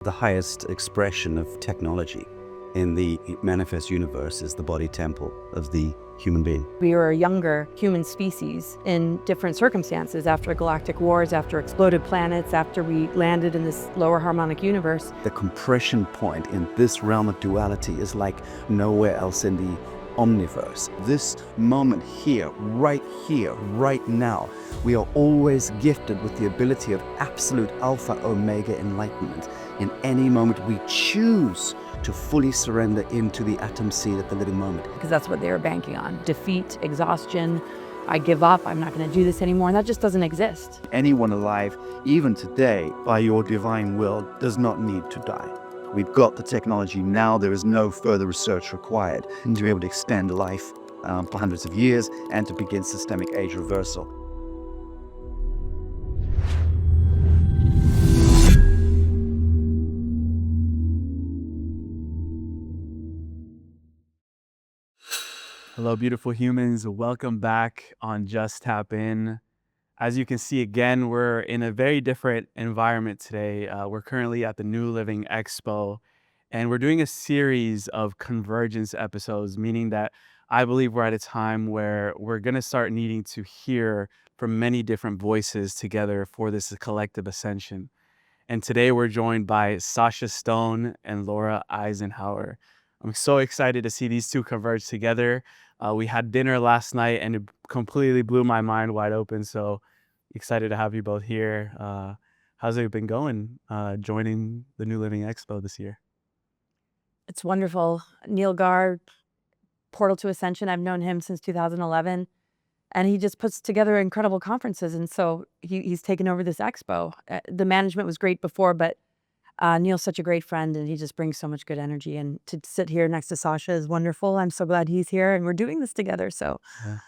The highest expression of technology in the manifest universe is the body temple of the human being. We are a younger human species in different circumstances after galactic wars, after exploded planets, after we landed in this lower harmonic universe. The compression point in this realm of duality is like nowhere else in the omniverse. This moment here, right now, we are always gifted with the ability of absolute alpha omega enlightenment. In any moment we choose to fully surrender into the atom seed at the living moment. Because that's what they were banking on. Defeat, exhaustion, I give up, I'm not going to do this anymore, and that just doesn't exist. Anyone alive, even today, by your divine will, does not need to die. We've got the technology now. There is no further research required to be able to extend life for hundreds of years and to begin systemic age reversal. Hello, beautiful humans. Welcome back on Just Tap In. As you can see, again, we're in a very different environment today. We're currently at the new Living Expo, and we're doing a series of convergence episodes, meaning that I believe we're at a time where we're going to start needing to hear from many different voices together for this collective ascension. And today we're joined by Sacha Stone and Laura Eisenhower. I'm so excited to see these two converge together. We had dinner last night and it completely blew my mind wide open. So excited to have you both here. How's it been going joining the New Living Expo this year? It's wonderful. Neil Gar, Portal to Ascension, I've known him since 2011, and he just puts together incredible conferences, and so he's taken over this expo. The management was great before, but Neil's such a great friend, and he just brings so much good energy, and to sit here next to Sacha is wonderful. I'm so glad he's here, and we're doing this together, so. Yeah.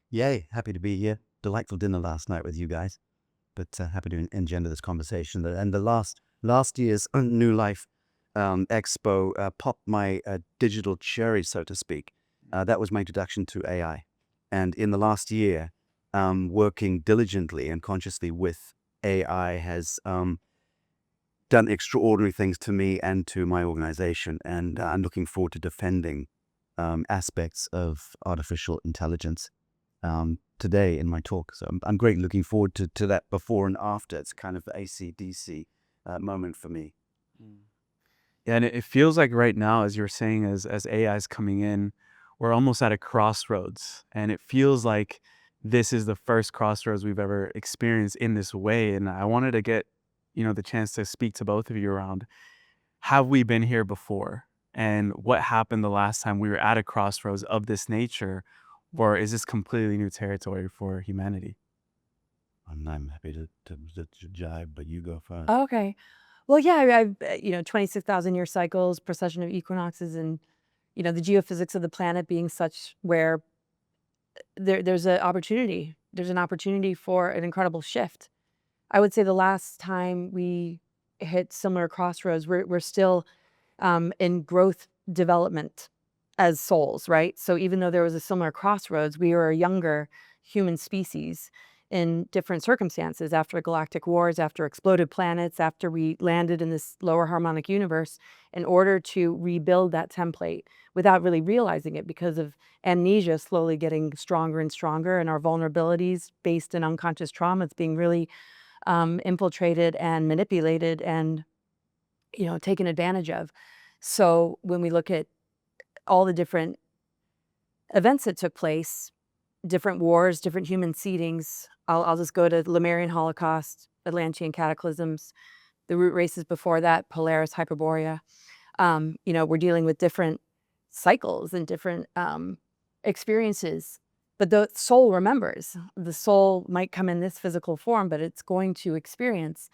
Yay, happy to be here. Delightful dinner last night with you guys, but happy to engender this conversation. And the last year's New Life Expo popped my digital cherry, so to speak. That was my introduction to AI. And in the last year, working diligently and consciously with AI has done extraordinary things to me and to my organization. And I'm looking forward to defending aspects of artificial intelligence today in my talk. So I'm greatly looking forward to that before and after. It's kind of AC/DC moment for me. Yeah, and it feels like right now, as you're saying, as AI is coming in, we're almost at a crossroads. And it feels like this is the first crossroads we've ever experienced in this way. And I wanted to get, the chance to speak to both of you around, have we been here before? And what happened the last time we were at a crossroads of this nature? Or is this completely new territory for humanity? I'm happy to jive, but you go first. Okay. Well, yeah, I've 26,000 year cycles, precession of equinoxes, and the geophysics of the planet being such where there's an opportunity. There's an opportunity for an incredible shift. I would say the last time we hit similar crossroads, we're still in growth development as souls, right? So even though there was a similar crossroads, we were a younger human species in different circumstances after galactic wars, after exploded planets, after we landed in this lower harmonic universe, in order to rebuild that template without really realizing it because of amnesia slowly getting stronger and stronger, and our vulnerabilities based in unconscious trauma, it's being really infiltrated and manipulated and taken advantage of. So when we look at all the different events that took place, different wars, different human seedings. I'll just go to Lemurian Holocaust, Atlantean cataclysms, the root races before that, Polaris, Hyperborea. We're dealing with different cycles and different experiences, but the soul remembers. The soul might come in this physical form, but it's going to experience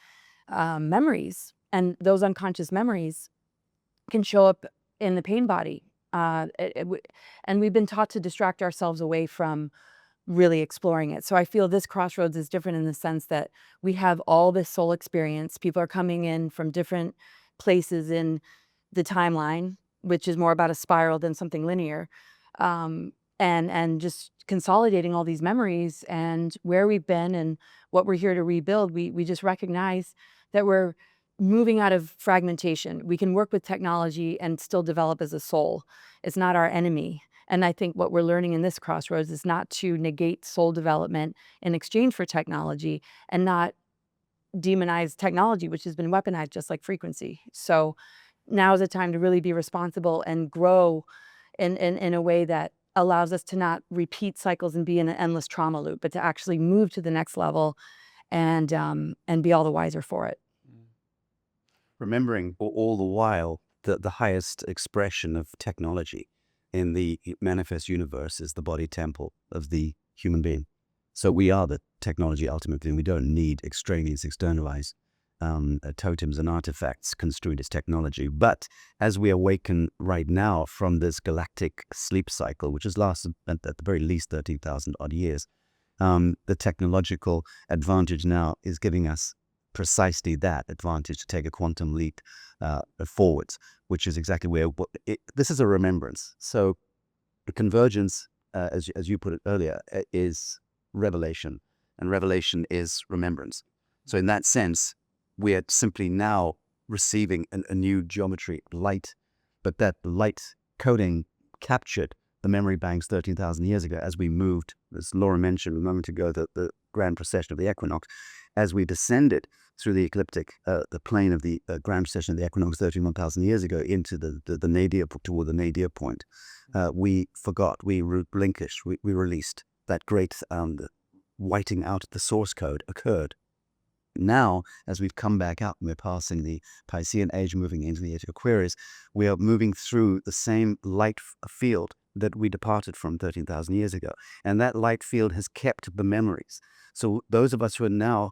memories, and those unconscious memories can show up in the pain body. And we've been taught to distract ourselves away from really exploring it. So I feel this crossroads is different in the sense that we have all this soul experience. People are coming in from different places in the timeline, which is more about a spiral than something linear. And just consolidating all these memories and where we've been and what we're here to rebuild. We just recognize that we're moving out of fragmentation. We can work with technology and still develop as a soul. It's not our enemy. And I think what we're learning in this Crossroads is not to negate soul development in exchange for technology, and not demonize technology, which has been weaponized just like frequency. So now is the time to really be responsible and grow in a way that allows us to not repeat cycles and be in an endless trauma loop, but to actually move to the next level and be all the wiser for it. Remembering all the while that the highest expression of technology in the manifest universe is the body temple of the human being. So we are the technology ultimately, and we don't need extraneous, externalized totems and artifacts construed as technology. But as we awaken right now from this galactic sleep cycle, which has lasted at the very least 13,000 odd years, the technological advantage now is giving us precisely that advantage to take a quantum leap forwards, which is exactly where this is a remembrance. So convergence, as you put it earlier, is revelation, and revelation is remembrance. So in that sense, we are simply now receiving a new geometry, light, but that light coding captured the memory banks 13,000 years ago as we moved, as Laura mentioned a moment ago, the grand procession of the equinox, as we descended through the ecliptic, the plane of the grand procession of the equinox 31,000 years ago into the nadir, toward the nadir point. We forgot, we relinquished, we released that great whiting out the source code occurred. Now, as we've come back up and we're passing the Piscean age, moving into the age of Aquarius, we are moving through the same light field that we departed from 13,000 years ago. And that light field has kept the memories. So those of us who are now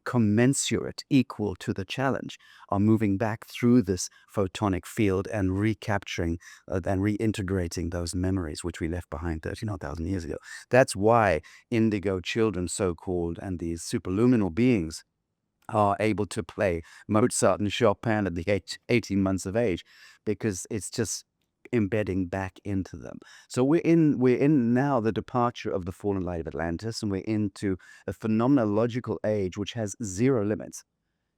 commensurate, equal to the challenge, are moving back through this photonic field and recapturing and reintegrating those memories which we left behind 13,000 years ago. That's why indigo children, so-called, and these superluminal beings are able to play Mozart and Chopin at the 18 months of age, because it's just embedding back into them. So we're in now the departure of the fallen light of Atlantis, and we're into a phenomenological age which has zero limits.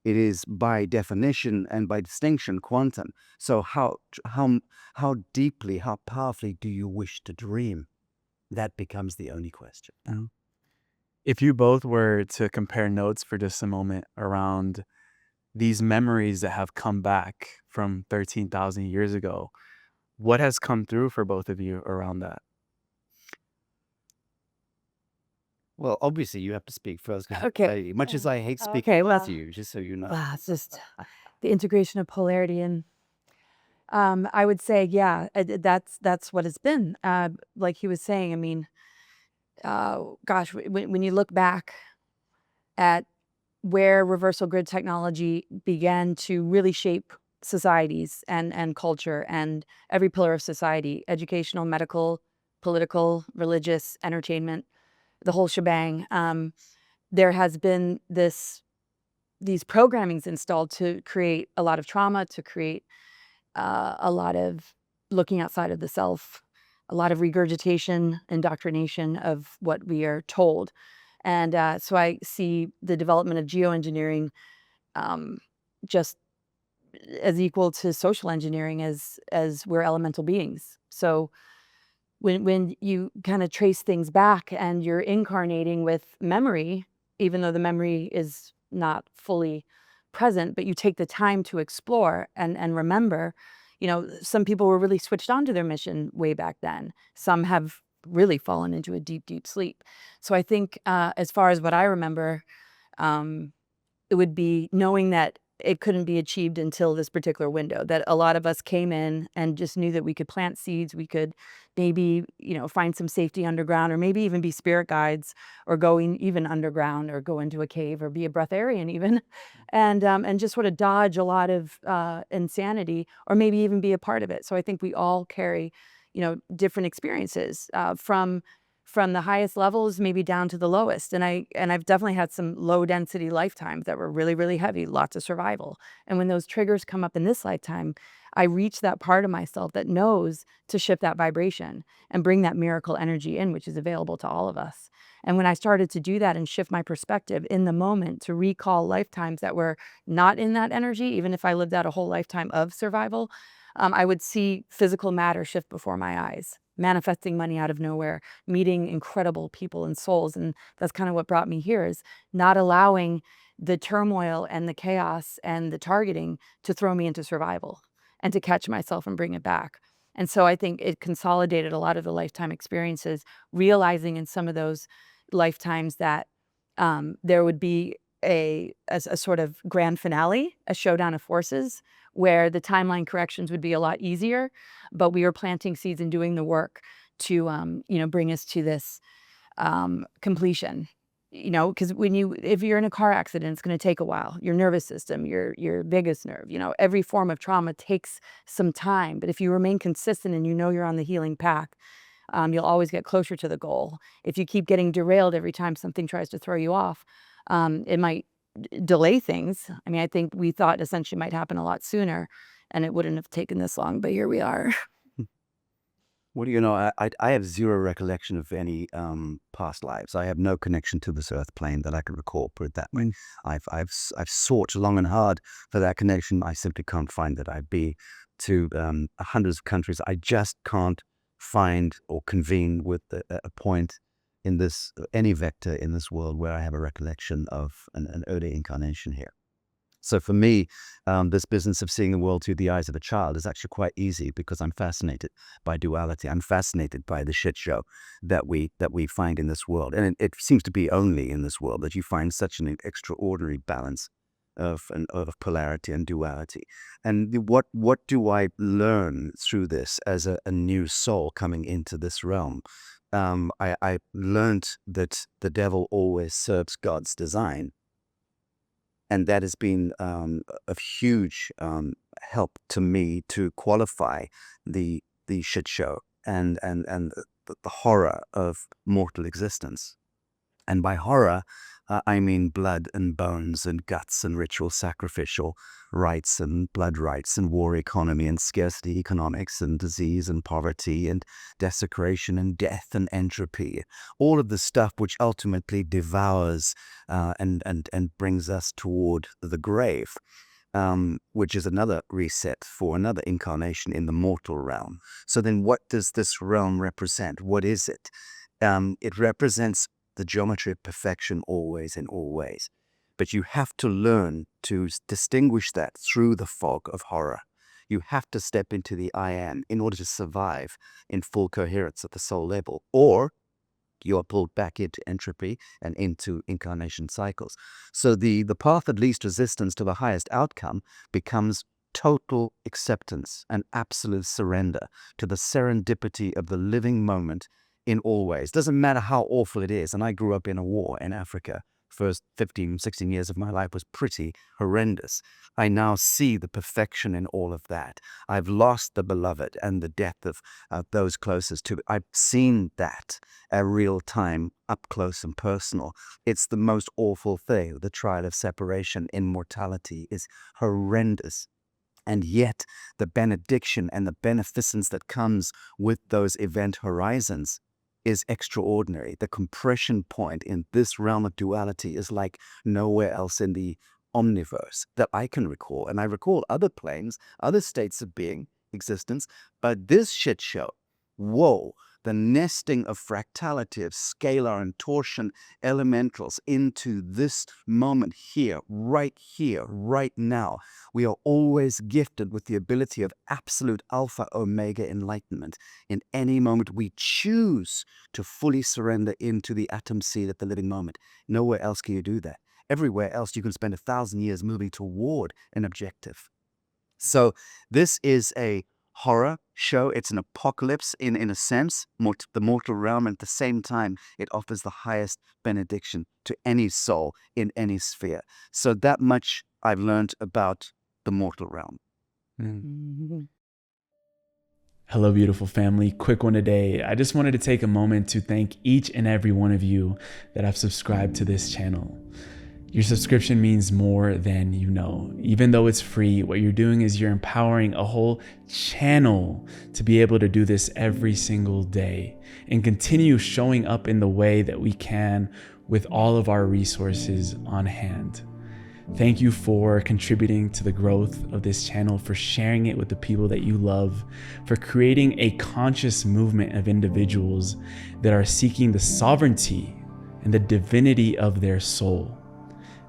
It is by definition and by distinction quantum. So how deeply, how powerfully do you wish to dream? That becomes the only question. If you both were to compare notes for just a moment around these memories that have come back from 13,000 years ago, what has come through for both of you around that? Well, obviously you have to speak first. Okay. Much as I hate speaking Okay, well, to you, just so you know. it's just the integration of polarity, and I would say, yeah, that's what it's been. Like he was saying, I mean, gosh, when you look back at where reversal grid technology began to really shape societies and culture and every pillar of society, educational, medical, political, religious, entertainment, the whole shebang, there has been these programmings installed to create a lot of trauma, to create a lot of looking outside of the self, a lot of regurgitation, indoctrination of what we are told. And so I see the development of geoengineering just as equal to social engineering as we're elemental beings. So when you kind of trace things back and you're incarnating with memory, even though the memory is not fully present, but you take the time to explore and remember, you know, some people were really switched on to their mission way back then. Some have really fallen into a deep, deep sleep. So I think as far as what I remember, it would be knowing that it couldn't be achieved until this particular window, that a lot of us came in and just knew that we could plant seeds, we could maybe, you know, find some safety underground, or maybe even be spirit guides, or going even underground, or go into a cave, or be a breatharian even, and just sort of dodge a lot of insanity, or maybe even be a part of it. So I think we all carry, you know, different experiences from from the highest levels maybe down to the lowest. And I've definitely had some low density lifetimes that were really, really heavy, lots of survival. And when those triggers come up in this lifetime, I reach that part of myself that knows to shift that vibration and bring that miracle energy in, which is available to all of us. And when I started to do that and shift my perspective in the moment to recall lifetimes that were not in that energy, even if I lived out a whole lifetime of survival, I would see physical matter shift before my eyes, manifesting money out of nowhere, meeting incredible people and souls. And that's kind of what brought me here, is not allowing the turmoil and the chaos and the targeting to throw me into survival and to catch myself and bring it back. And so I think it consolidated a lot of the lifetime experiences, realizing in some of those lifetimes that there would be a sort of grand finale, a showdown of forces, where the timeline corrections would be a lot easier, but we were planting seeds and doing the work to bring us to this completion. Because if you're in a car accident, it's going to take a while. Your nervous system, your biggest nerve, every form of trauma takes some time. But if you remain consistent and you're on the healing path, you'll always get closer to the goal. If you keep getting derailed every time something tries to throw you off, it might delay things. I mean, I think we thought Ascension might happen a lot sooner, and it wouldn't have taken this long, but here we are. What do you know? I have zero recollection of any past lives. I have no connection to this earth plane that I can recall, put it that way. I've sought long and hard for that connection. I simply can't find it. I've been to hundreds of countries. I just can't find or convene with a point in this, any vector in this world where I have a recollection of an early incarnation here. So for me, this business of seeing the world through the eyes of a child is actually quite easy, because I'm fascinated by duality. I'm fascinated by the shit show that we find in this world. And it seems to be only in this world that you find such an extraordinary balance of polarity and duality. And what do I learn through this as a new soul coming into this realm? I learned that the devil always serves God's design. And that has been of huge help to me to qualify the shit show and the horror of mortal existence. And by horror, I mean blood and bones and guts and ritual sacrificial rites and blood rites and war economy and scarcity economics and disease and poverty and desecration and death and entropy. All of the stuff which ultimately devours and brings us toward the grave. Which is another reset for another incarnation in the mortal realm. So then what does this realm represent? What is it? It represents the geometry of perfection always in all ways. But you have to learn to distinguish that through the fog of horror. You have to step into the I am in order to survive in full coherence at the soul level, or you are pulled back into entropy and into incarnation cycles. So the path of least resistance to the highest outcome becomes total acceptance and absolute surrender to the serendipity of the living moment in all ways. Doesn't matter how awful it is. And I grew up in a war in Africa. First 15, 16 years of my life was pretty horrendous. I now see the perfection in all of that. I've lost the beloved and the death of those closest to me. I've seen that at real time, up close and personal. It's the most awful thing. The trial of separation in mortality is horrendous. And yet the benediction and the beneficence that comes with those event horizons is extraordinary. The compression point in this realm of duality is like nowhere else in the omniverse that I can recall. And I recall other planes, other states of being, existence, but this shit show, whoa, the nesting of fractality, of scalar and torsion elementals into this moment here, right now. We are always gifted with the ability of absolute alpha omega enlightenment. In any moment we choose to fully surrender into the atom seed at the living moment. Nowhere else can you do that. Everywhere else you can spend 1,000 years moving toward an objective. So this is a horror show. It's an apocalypse in a sense, the mortal realm, and at the same time it offers the highest benediction to any soul in any sphere. So that much I've learned about the mortal realm. Mhm. Hello, beautiful family. Quick one today. I just wanted to take a moment to thank each and every one of you that have subscribed to this channel. Your subscription means more than you know. Even though it's free, what you're doing is you're empowering a whole channel to be able to do this every single day and continue showing up in the way that we can with all of our resources on hand. Thank you for contributing to the growth of this channel, for sharing it with the people that you love, for creating a conscious movement of individuals that are seeking the sovereignty and the divinity of their soul.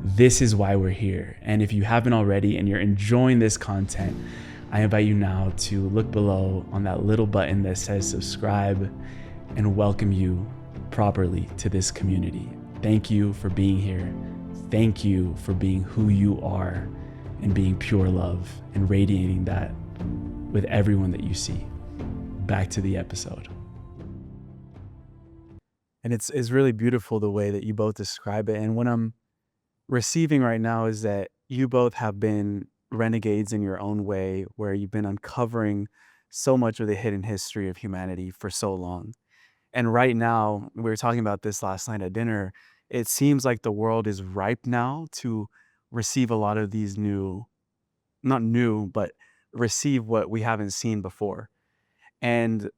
This is why we're here. And if you haven't already and you're enjoying this content, I invite you now to look below on that little button that says subscribe and welcome you properly to this community. Thank you for being here. Thank you for being who you are and being pure love and radiating that with everyone that you see. Back to the episode. And it's really beautiful the way that you both describe it. And what I'm receiving right now is that you both have been renegades in your own way, where you've been uncovering so much of the hidden history of humanity for so long. And right now, we were talking about this last night at dinner, it seems like the world is ripe now to receive a lot of these not new, but receive what we haven't seen before. And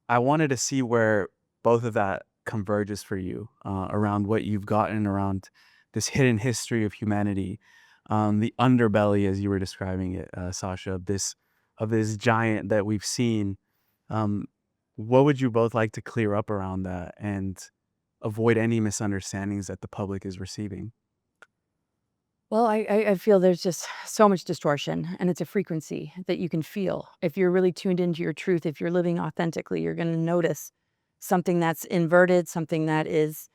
I wanted to see where both of that converges for you around what you've gotten around this hidden history of humanity, the underbelly, as you were describing it, Sacha, of this giant that we've seen. What would you both like to clear up around that and avoid any misunderstandings that the public is receiving? Well, I feel there's just so much distortion, and it's a frequency that you can feel. If you're really tuned into your truth, if you're living authentically, you're going to notice something that's inverted, something that is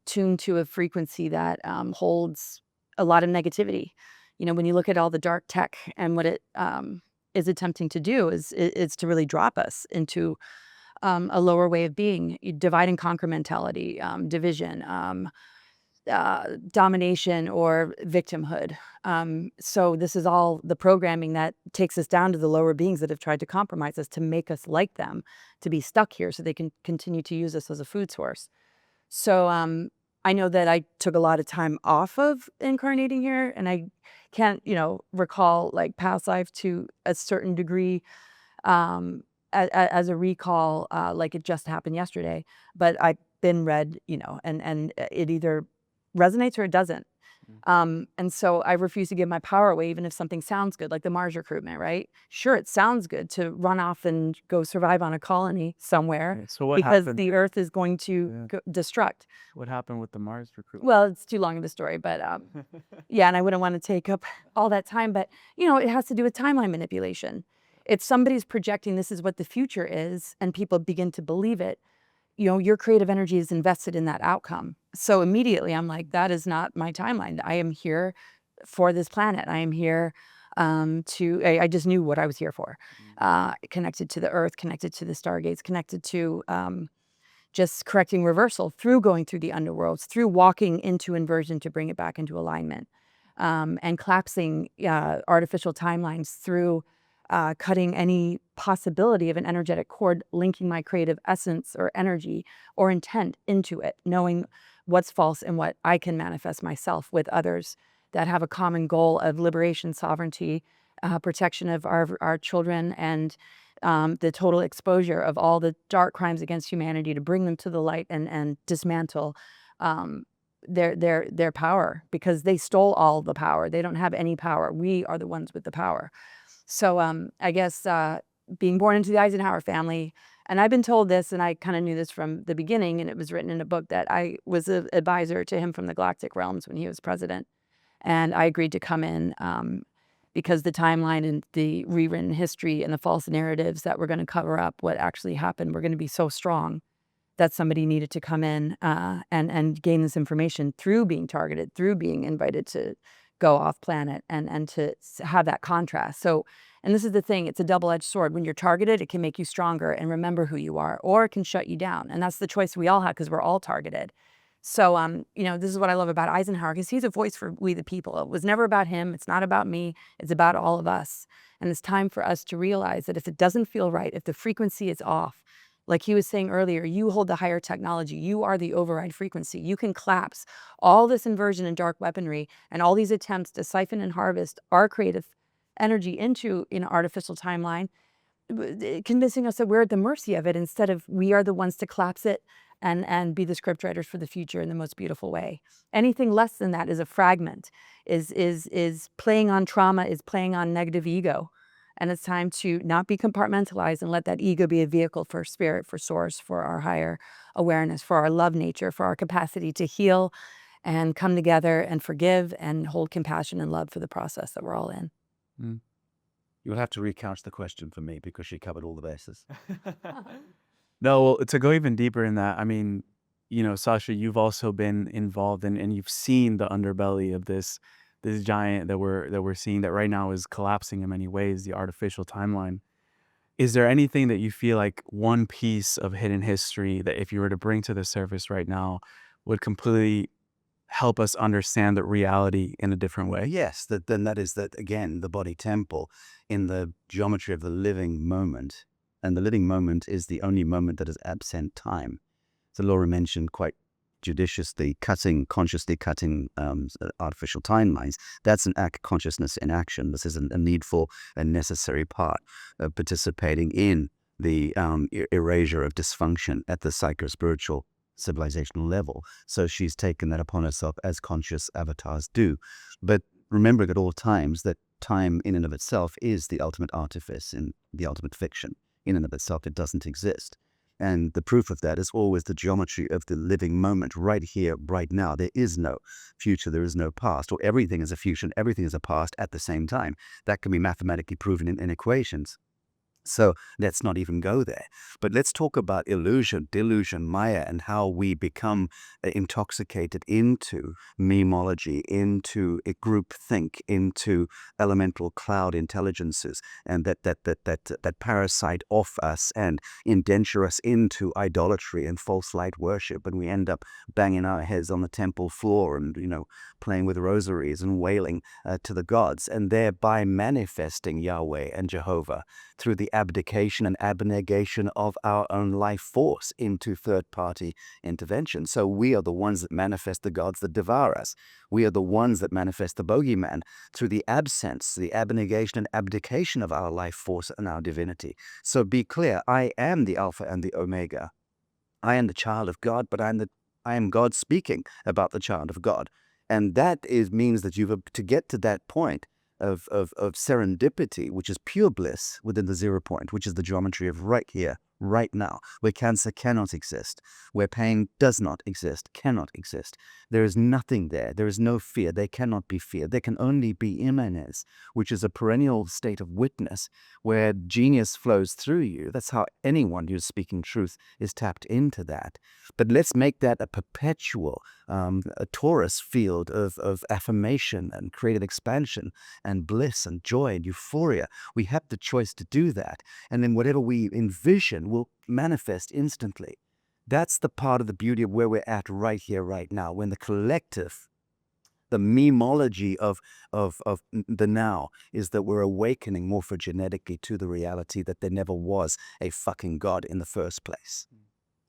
tuned to a frequency that holds a lot of negativity. When you look at all the dark tech and what it is attempting to do is to really drop us into a lower way of being, divide and conquer mentality, division, domination, or victimhood. So this is all the programming that takes us down to the lower beings that have tried to compromise us, to make us like them, to be stuck here so they can continue to use us as a food source. So I know that I took a lot of time off of incarnating here, and I can't, recall like past life to a certain degree as a recall, like it just happened yesterday. But I've been read, and it either resonates or it doesn't. And so I refuse to give my power away, even if something sounds good, like the Mars recruitment, right? Sure, it sounds good to run off and go survive on a colony somewhere, So what because happened? the Earth is going to destruct. What happened with the Mars recruitment? Well, it's too long of a story, but yeah, and I wouldn't want to take up all that time. But, it has to do with timeline manipulation. If somebody's projecting this is what the future is and people begin to believe it, your creative energy is invested in that outcome. So immediately I'm like, that is not my timeline. I am here for this planet. I am here I just knew what I was here for. Connected to the Earth, connected to the stargates, connected to just correcting reversal through going through the underworlds, through walking into inversion to bring it back into alignment, and collapsing artificial timelines through cutting any possibility of an energetic cord linking my creative essence or energy or intent into it, knowing what's false and what I can manifest myself with others that have a common goal of liberation, sovereignty, protection of our children, and the total exposure of all the dark crimes against humanity, to bring them to the light and dismantle their power, because they stole all the power. They don't have any power. We are the ones with the power. So I guess being born into the Eisenhower family, and I've been told this, and I kind of knew this from the beginning, and it was written in a book, that I was an advisor to him from the Galactic realms when he was president. And I agreed to come in because the timeline and the rewritten history and the false narratives that were going to cover up what actually happened were going to be so strong that somebody needed to come in and gain this information through being targeted, through being invited to go off planet, and to have that contrast. So, and this is the thing, it's a double-edged sword. When you're targeted, it can make you stronger and remember who you are, or it can shut you down. And that's the choice we all have, because we're all targeted. So, this is what I love about Eisenhower, because he's a voice for we the people. It was never about him. It's not about me. It's about all of us. And it's time for us to realize that if it doesn't feel right, if the frequency is off, like he was saying earlier, you hold the higher technology. You are the override frequency. You can collapse all this inversion and dark weaponry and all these attempts to siphon and harvest our creative energy into an artificial timeline, convincing us that we're at the mercy of it instead of we are the ones to collapse it and be the scriptwriters for the future in the most beautiful way. Anything less than that is a fragment, is playing on trauma, is playing on negative ego. And it's time to not be compartmentalized and let that ego be a vehicle for spirit, for source, for our higher awareness, for our love nature, for our capacity to heal and come together and forgive and hold compassion and love for the process that we're all in. Mm. You'll have to recouch the question for me because she covered all the bases. No, well, to go even deeper in that, I mean, Sacha, you've also been involved in, and you've seen the underbelly of this giant that we're seeing that right now is collapsing in many ways, the artificial timeline. Is there anything that you feel like one piece of hidden history that if you were to bring to the surface right now would completely help us understand the reality in a different way? Yes, then that is that, again, the body temple in the geometry of the living moment. And the living moment is the only moment that is absent time. So Laura mentioned quite judiciously consciously cutting artificial timelines. That's an act consciousness in action. This is a needful and necessary part of participating in the erasure of dysfunction at the psycho-spiritual civilizational level. So she's taken that upon herself as conscious avatars do. But remembering at all times that time in and of itself is the ultimate artifice and the ultimate fiction. In and of itself, it doesn't exist. And the proof of that is always the geometry of the living moment right here, right now. There is no future, there is no past, or everything is a future and everything is a past at the same time. That can be mathematically proven in equations. So let's not even go there. But let's talk about illusion, delusion, Maya, and how we become intoxicated into memology, into a group think, into elemental cloud intelligences, and that parasite off us and indenture us into idolatry and false light worship, and we end up banging our heads on the temple floor and playing with rosaries and wailing to the gods, and thereby manifesting Yahweh and Jehovah through the abdication and abnegation of our own life force into third-party intervention. So we are the ones that manifest the gods that devour us. We are the ones that manifest the bogeyman through the absence, the abnegation and abdication of our life force and our divinity. So be clear, I am the Alpha and the Omega. I am the child of God, but I am God speaking about the child of God. And that means that to get to that point of serendipity, which is pure bliss within the 0 point, which is the geometry of right here, right now, where cancer cannot exist, where pain does not exist, cannot exist. There is nothing there. There is no fear. There cannot be fear. There can only be immanence, which is a perennial state of witness where genius flows through you. That's how anyone who's speaking truth is tapped into that. But let's make that a perpetual, a torus field of affirmation and creative expansion and bliss and joy and euphoria. We have the choice to do that. And then whatever we envision will manifest instantly. That's the part of the beauty of where we're at right here, right now, when the collective, the memology of the now is that we're awakening morphogenetically to the reality that there never was a fucking God in the first place.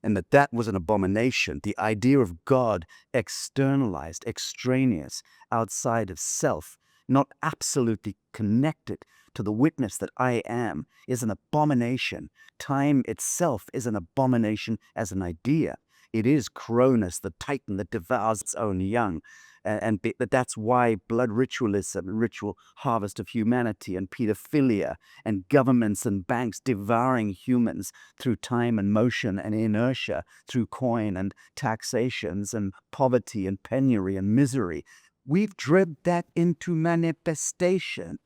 And that was an abomination. The idea of God externalized, extraneous, outside of self, not absolutely connected to the witness that I am, is an abomination. Time itself is an abomination as an idea. It is Cronus, the titan that devours its own young. And that's why blood ritualism, ritual harvest of humanity, and pedophilia, and governments and banks devouring humans through time and motion and inertia, through coin and taxations and poverty and penury and misery. We've driven that into manifestation.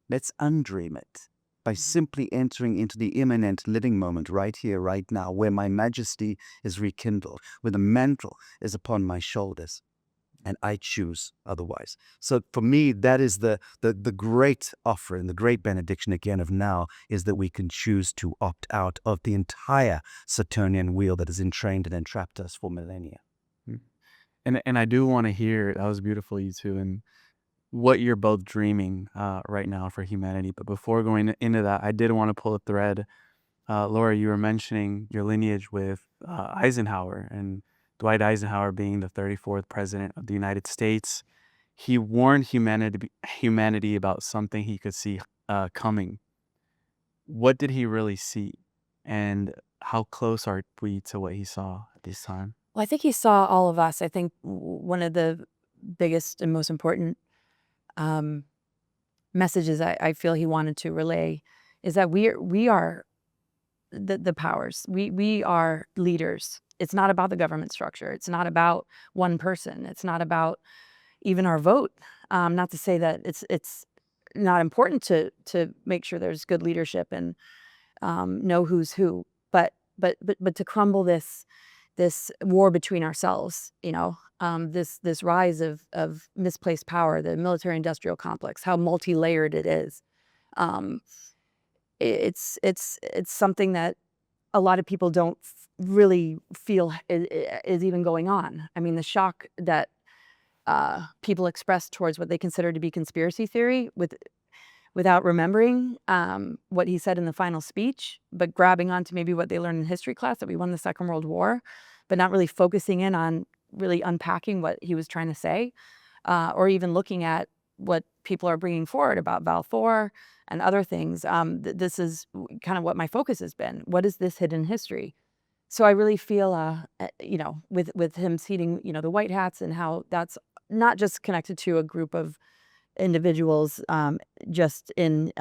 Let's undream it by simply entering into the immanent living moment right here, right now, where my majesty is rekindled, where the mantle is upon my shoulders, and I choose otherwise. So for me, that is the great offering, the great benediction again of now, is that we can choose to opt out of the entire Saturnian wheel that has entrained and entrapped us for millennia. And I do want to hear, that was beautiful, you two, and what you're both dreaming right now for humanity. But before going into that, I did want to pull a thread. Laura, you were mentioning your lineage with Eisenhower, and Dwight Eisenhower being the 34th president of the United States. He warned humanity about something he could see coming. What did he really see? And how close are we to what he saw at this time? Well, I think he saw all of us. I think one of the biggest and most important um, messages I feel he wanted to relay is that we are the powers. We are leaders. It's not about the government structure. It's not about one person. It's not about even our vote. Not to say that it's not important to make sure there's good leadership and know who's who, but to crumble this war between ourselves, this rise of misplaced power, the military-industrial complex, how multi-layered it is. Um, it's something that a lot of people don't really feel is even going on. I mean, the shock that people express towards what they consider to be conspiracy theory without remembering what he said in the final speech, but grabbing onto maybe what they learned in history class, that we won the Second World War, but not really focusing in on really unpacking what he was trying to say, or even looking at what people are bringing forward about Balfour and other things. This is kind of what my focus has been. What is this hidden history? So I really feel, with him seating, the white hats, and how that's not just connected to a group of individuals just in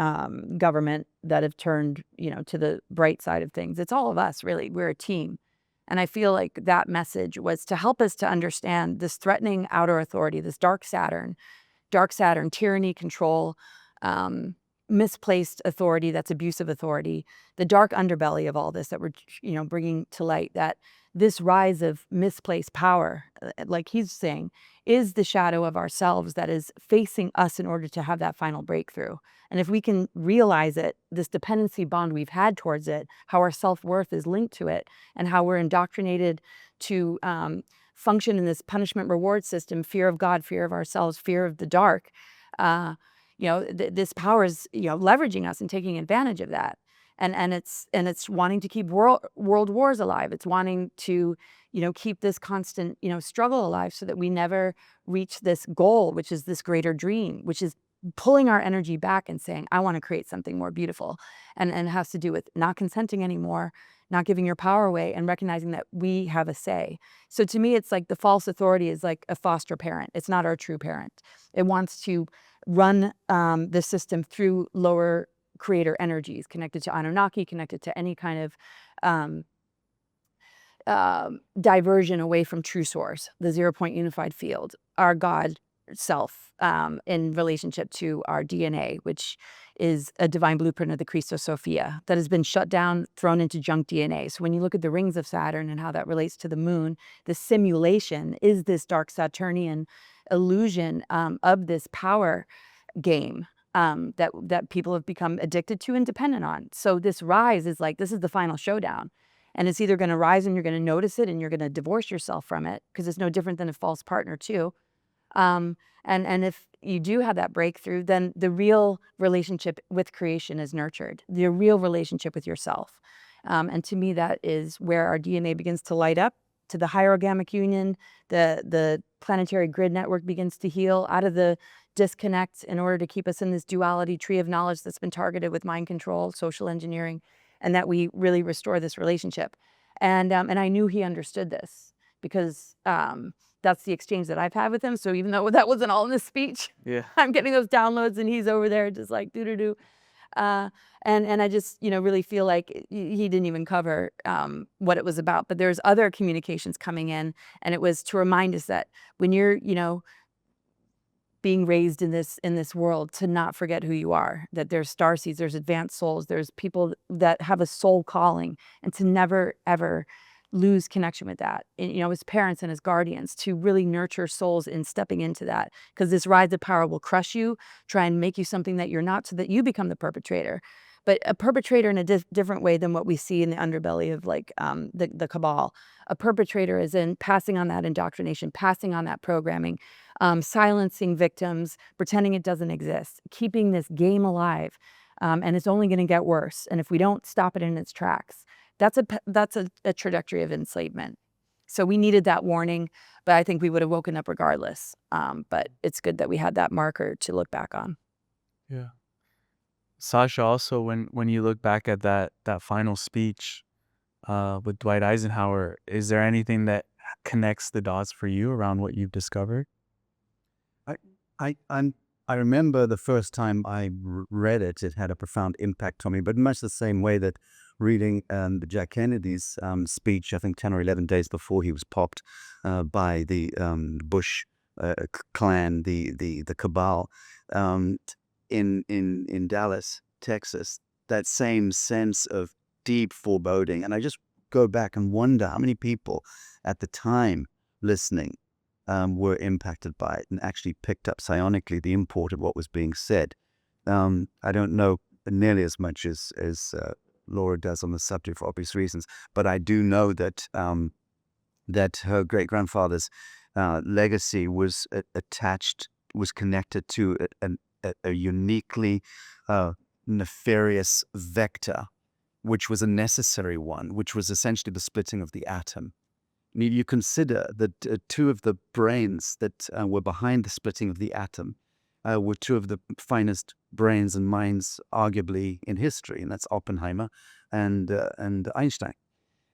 government that have turned, to the bright side of things. It's all of us, really. We're a team. And I feel like that message was to help us to understand this threatening outer authority, this dark Saturn, tyranny, control, misplaced authority, that's abusive authority, the dark underbelly of all this that we're, bringing to light, that this rise of misplaced power, like he's saying, is the shadow of ourselves that is facing us in order to have that final breakthrough. And if we can realize it, this dependency bond we've had towards it, how our self-worth is linked to it, and how we're indoctrinated to function in this punishment reward system, fear of God, fear of ourselves, fear of the dark, this power is, leveraging us and taking advantage of that. And it's wanting to keep world wars alive. It's wanting to, keep this constant, struggle alive, so that we never reach this goal, which is this greater dream, which is pulling our energy back and saying, I want to create something more beautiful. And it has to do with not consenting anymore, not giving your power away, and recognizing that we have a say. So to me, it's like the false authority is like a foster parent. It's not our true parent. It wants to run the system through lower creator energies, connected to Anunnaki, connected to any kind of diversion away from true source, the 0-point unified field, our God self, in relationship to our DNA, which is a divine blueprint of the Christos Sophia that has been shut down, thrown into junk DNA. So when you look at the rings of Saturn and how that relates to the moon, the simulation is this dark Saturnian illusion of this power game that people have become addicted to and dependent on. So this rise is like, this is the final showdown. And it's either going to rise and you're going to notice it and you're going to divorce yourself from it, because it's no different than a false partner too. And if you do have that breakthrough, then the real relationship with creation is nurtured, the real relationship with yourself. And to me, that is where our DNA begins to light up, to the hierogamic union, the planetary grid network begins to heal out of the disconnect in order to keep us in this duality tree of knowledge that's been targeted with mind control, social engineering, and that we really restore this relationship. And I knew he understood this, because that's the exchange that I've had with him. So even though that wasn't all in this speech, Yeah. I'm getting those downloads, and he's over there just like doo-doo-doo. And I just, really feel like he didn't even cover what it was about. But there's other communications coming in, and it was to remind us that when you're, being raised in this world, to not forget who you are, that there's starseeds, there's advanced souls, there's people that have a soul calling, and to never, ever lose connection with that. And, his parents and his guardians, to really nurture souls in stepping into that, because this rise of power will crush you, try and make you something that you're not, so that you become the perpetrator. but a perpetrator in a different way than what we see in the underbelly of like the cabal. A perpetrator is in passing on that indoctrination, passing on that programming, silencing victims, pretending it doesn't exist, keeping this game alive. And it's only going to get worse. And if we don't stop it in its tracks, that's a trajectory of enslavement. So we needed that warning, but I think we would have woken up regardless. But it's good that we had that marker to look back on. Yeah. Sasha, also, when you look back at that final speech with Dwight Eisenhower, is there anything that connects the dots for you around what you've discovered? I remember the first time I read it, it had a profound impact on me, but much the same way that reading Jack Kennedy's speech, I think 10 or 11 days before he was popped by the Bush clan, the cabal, in Dallas, Texas, that same sense of deep foreboding. And I just go back and wonder how many people at the time listening were impacted by it and actually picked up psionically the import of what was being said. I don't know nearly as much as Laura does on the subject for obvious reasons, but I do know that that her great-grandfather's legacy was connected to a uniquely nefarious vector, which was a necessary one, which was essentially the splitting of the atom. You consider that two of the brains that were behind the splitting of the atom were two of the finest brains and minds, arguably, in history, and that's Oppenheimer and Einstein.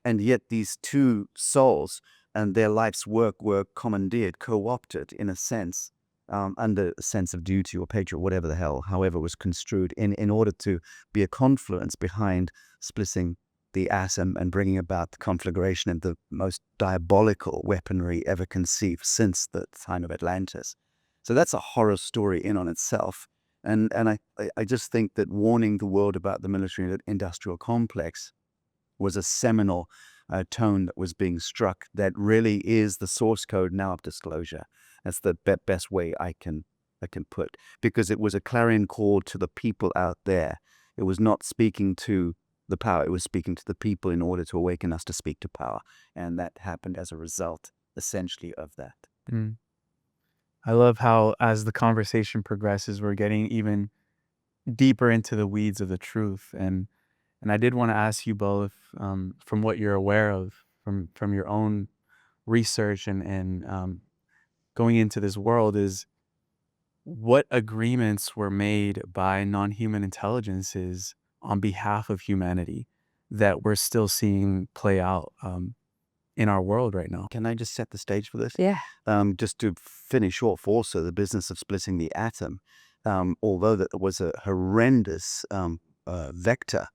And yet these two souls and their life's work were commandeered, co-opted, in a sense, under a sense of duty or patriot, whatever the hell, however it was construed, in order to be a confluence behind splitting the atom and bringing about the conflagration of the most diabolical weaponry ever conceived since the time of Atlantis. So that's a horror story in on itself. And I just think that warning the world about the military-industrial complex was a seminal tone that was being struck that really is the source code now of disclosure. That's the best way I can put, because it was a clarion call to the people out there. It was not speaking to the power, it was speaking to the people in order to awaken us to speak to power. And that happened as a result, essentially, of that. Mm. I love how, as the conversation progresses, we're getting even deeper into the weeds of the truth. And I did want to ask you both, from what you're aware of, from your own research and going into this world, is what agreements were made by non-human intelligences on behalf of humanity that we're still seeing play out in our world right now. Can I just set the stage for this? Yeah. Just to finish off also the business of splitting the atom, although that was a horrendous vector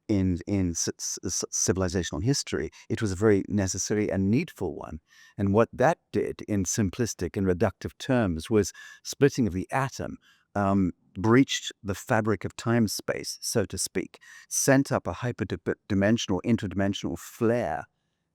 in civilizational history, it was a very necessary and needful one. And what that did in simplistic and reductive terms was splitting of the atom breached the fabric of time-space, so to speak, sent up a hyperdimensional, interdimensional flare,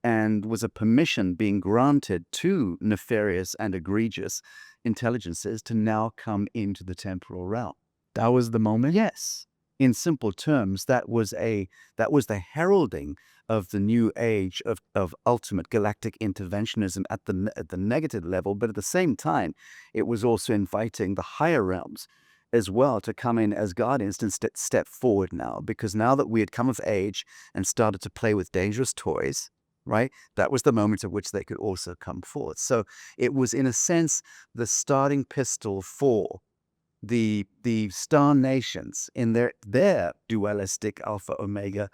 and was a permission being granted to nefarious and egregious intelligences to now come into the temporal realm. That was the moment? Yes. In simple terms, that was the heralding of the new age of ultimate galactic interventionism at the negative level, but at the same time, it was also inviting the higher realms as well to come in as guardians and step forward now, because now that we had come of age and started to play with dangerous toys, right, that was the moment at which they could also come forth. So it was, in a sense, the starting pistol for the star nations in their dualistic alpha omega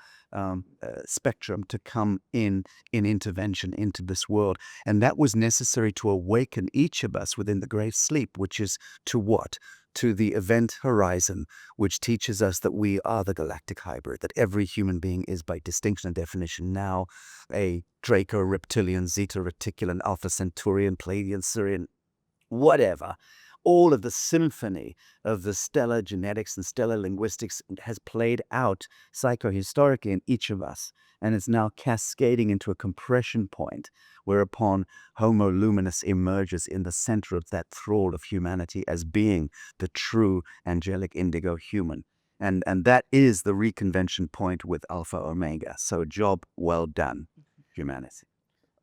spectrum to come in intervention into this world. And that was necessary to awaken each of us within the great sleep, which is to what? To the event horizon, which teaches us that we are the galactic hybrid, that every human being is by distinction and definition now a Draco reptilian, Zeta reticulan, Alpha Centaurian, Pleiadian, Sirian, whatever. All of the symphony of the stellar genetics and stellar linguistics has played out psychohistorically in each of us, and is now cascading into a compression point whereupon Homo luminous emerges in the center of that thrall of humanity as being the true angelic indigo human. And that is the reconvention point with Alpha Omega. So job well done, humanity.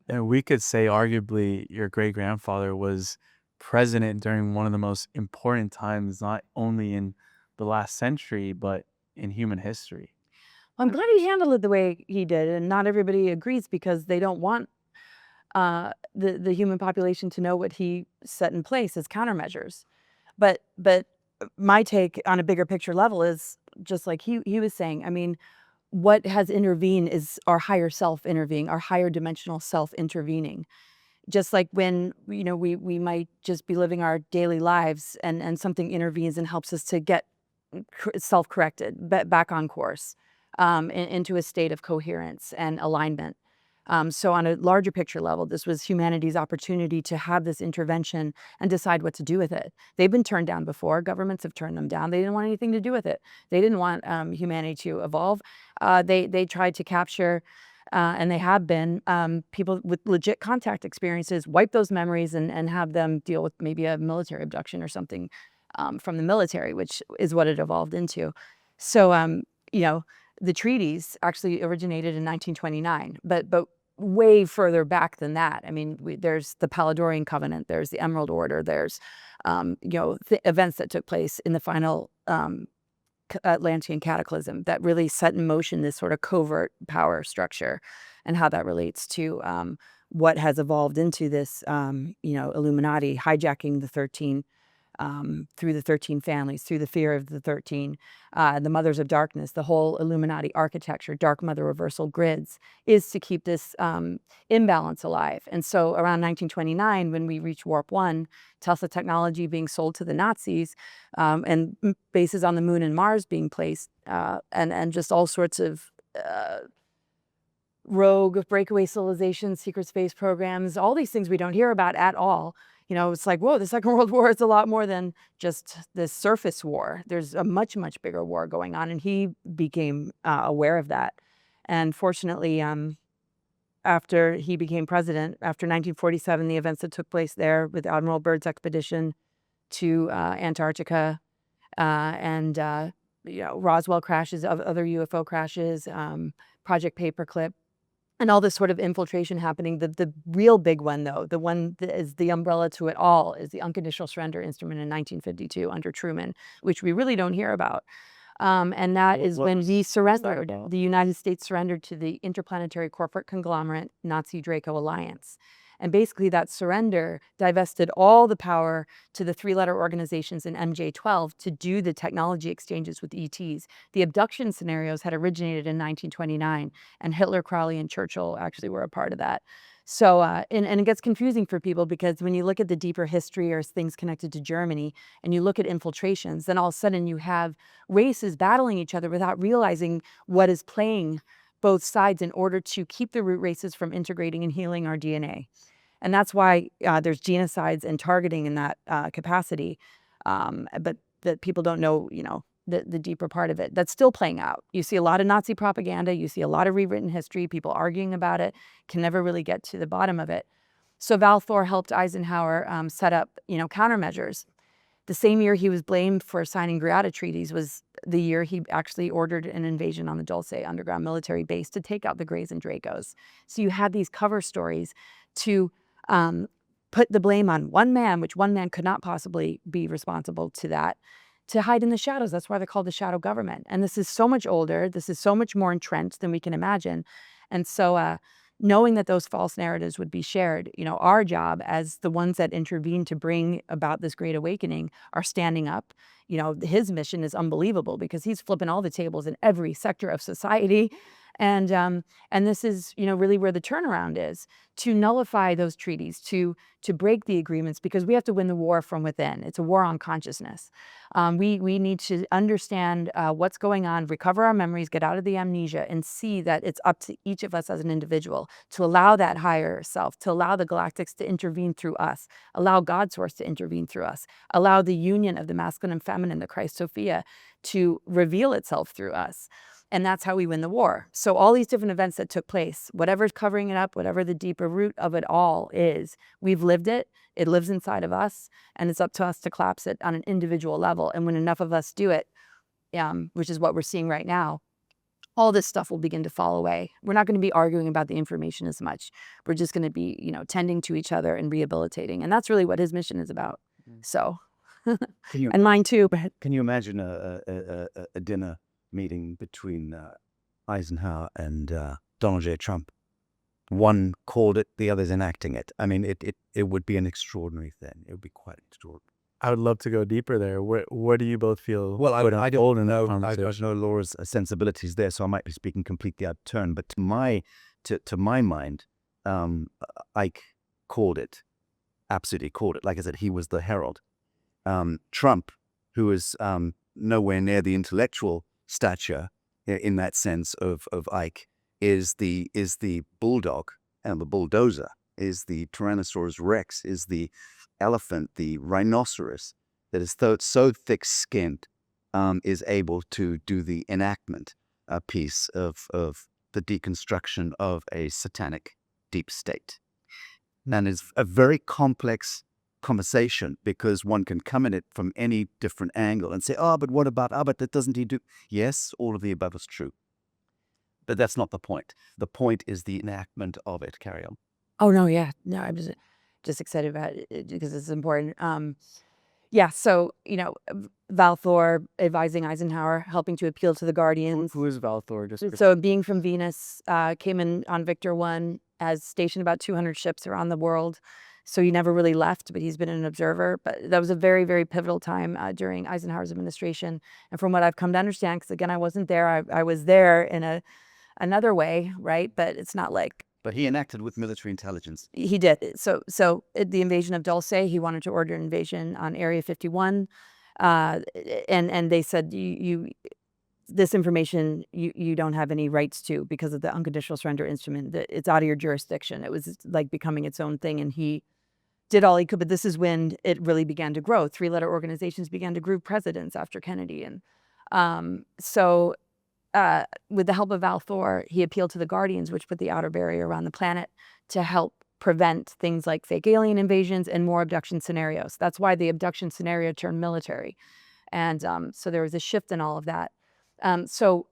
And we could say arguably your great-grandfather was president during one of the most important times, not only in the last century, but in human history. I'm glad he handled it the way he did, and not everybody agrees because they don't want the human population to know what he set in place as countermeasures. But my take on a bigger picture level is just like he was saying. I mean, what has intervened is our higher self intervening, our higher dimensional self intervening. Just like when we might just be living our daily lives and something intervenes and helps us to get self-corrected, back on course, into a state of coherence and alignment. So on a larger picture level, this was humanity's opportunity to have this intervention and decide what to do with it. They've been turned down before. Governments have turned them down. They didn't want anything to do with it. They didn't want humanity to evolve. They tried to capture, and they have been, people with legit contact experiences, wipe those memories and have them deal with maybe a military abduction or something from the military, which is what it evolved into. So, the treaties actually originated in 1929, but way further back than that. I mean, there's the Palladorian Covenant, there's the Emerald Order, there's events that took place in the final Atlantean cataclysm that really set in motion this sort of covert power structure, and how that relates to what has evolved into this Illuminati hijacking the 13 through the 13 families, through the fear of the 13, the mothers of darkness, the whole Illuminati architecture, dark mother reversal grids, is to keep this imbalance alive. And so around 1929, when we reach Warp 1, Tesla technology being sold to the Nazis, and bases on the moon and Mars being placed, and just all sorts of rogue breakaway civilizations, secret space programs, all these things we don't hear about at all. It's like, whoa, the Second World War is a lot more than just this surface war. There's a much, much bigger war going on. And he became aware of that. And fortunately, after he became president, after 1947, the events that took place there with Admiral Byrd's expedition to Antarctica, and Roswell crashes, other UFO crashes, Project Paperclip, and all this sort of infiltration happening. The real big one, though, the one that is the umbrella to it all, is the unconditional surrender instrument in 1952 under Truman, which we really don't hear about. And that is when he surrendered. The United States surrendered to the interplanetary corporate conglomerate Nazi Draco Alliance. And basically that surrender divested all the power to the three-letter organizations in MJ12 to do the technology exchanges with ETs. The abduction scenarios had originated in 1929, and Hitler, Crowley, and Churchill actually were a part of that. So, and it gets confusing for people because when you look at the deeper history or things connected to Germany, and you look at infiltrations, then all of a sudden you have races battling each other without realizing what is playing both sides in order to keep the root races from integrating and healing our DNA. And that's why there's genocides and targeting in that capacity. But that people don't know, the deeper part of it. That's still playing out. You see a lot of Nazi propaganda. You see a lot of rewritten history, people arguing about it, can never really get to the bottom of it. So Val Thor helped Eisenhower set up, countermeasures. The same year he was blamed for signing Greada treaties was the year he actually ordered an invasion on the Dulce underground military base to take out the Greys and Dracos. So you had these cover stories to put the blame on one man, which one man could not possibly be responsible to that, to hide in the shadows. That's why they're called the shadow government. And this is so much older. This is so much more entrenched than we can imagine. And so knowing that those false narratives would be shared, our job as the ones that intervene to bring about this great awakening are standing up. His mission is unbelievable because he's flipping all the tables in every sector of society. And this is, really where the turnaround is, to nullify those treaties, to break the agreements, because we have to win the war from within. It's a war on consciousness. We need to understand what's going on, recover our memories, get out of the amnesia, and see that it's up to each of us as an individual to allow that higher self, to allow the Galactics to intervene through us, allow God Source to intervene through us, allow the union of the masculine and feminine, the Christ Sophia, to reveal itself through us. And that's how we win the war. So all these different events that took place, whatever's covering it up, whatever the deeper root of it all is, we've lived it, it lives inside of us, and it's up to us to collapse it on an individual level. And when enough of us do it, which is what we're seeing right now, all this stuff will begin to fall away. We're not going to be arguing about the information as much. We're just going to be, tending to each other and rehabilitating. And that's really what his mission is about. So, Can you and mine too. But can you imagine a dinner meeting between Eisenhower and Donald J. Trump? One called it, the other's enacting it. I mean, it would be an extraordinary thing. It would be quite extraordinary. I would love to go deeper there. What do you both feel? Well, would I unfold in that don't know. I conversation? don't know Laura's sensibilities there, so I might be speaking completely out of turn. But to my mind, Ike called it, absolutely called it. Like I said, he was the herald. Trump, who is nowhere near the intellectual stature in that sense of Ike, is the bulldog and the bulldozer, is the Tyrannosaurus Rex, is the elephant, the rhinoceros that is so thick-skinned, is able to do the enactment piece of the deconstruction of a satanic deep state. And it's a very complex conversation because one can come at it from any different angle and say, but what about, but that doesn't he do? Yes, all of the above is true. But that's not the point. The point is the enactment of it. Carry on. oh no, yeah, no, I'm just excited about it because it's important. Yeah, so Valthor advising Eisenhower, helping to appeal to the Guardians. Who is Valthor? Just for- So a being from Venus came in on Victor 1, has stationed about 200 ships around the world. So he never really left, but he's been an observer. But that was a very, very pivotal time during Eisenhower's administration. And from what I've come to understand, because again, I wasn't there, I was there in another way, right? But it's not like But he enacted with military intelligence. he did. So at the invasion of Dulce, he wanted to order an invasion on Area 51. And they said, this information you don't have any rights to because of the unconditional surrender instrument. It's out of your jurisdiction. It was like becoming its own thing. And he did all he could. But this is when it really began to grow. 3-letter organizations began to group presidents after Kennedy. And with the help of Valthor, he appealed to the Guardians, which put the outer barrier around the planet to help prevent things like fake alien invasions and more abduction scenarios. That's why the abduction scenario turned military. And so there was a shift in all of that. So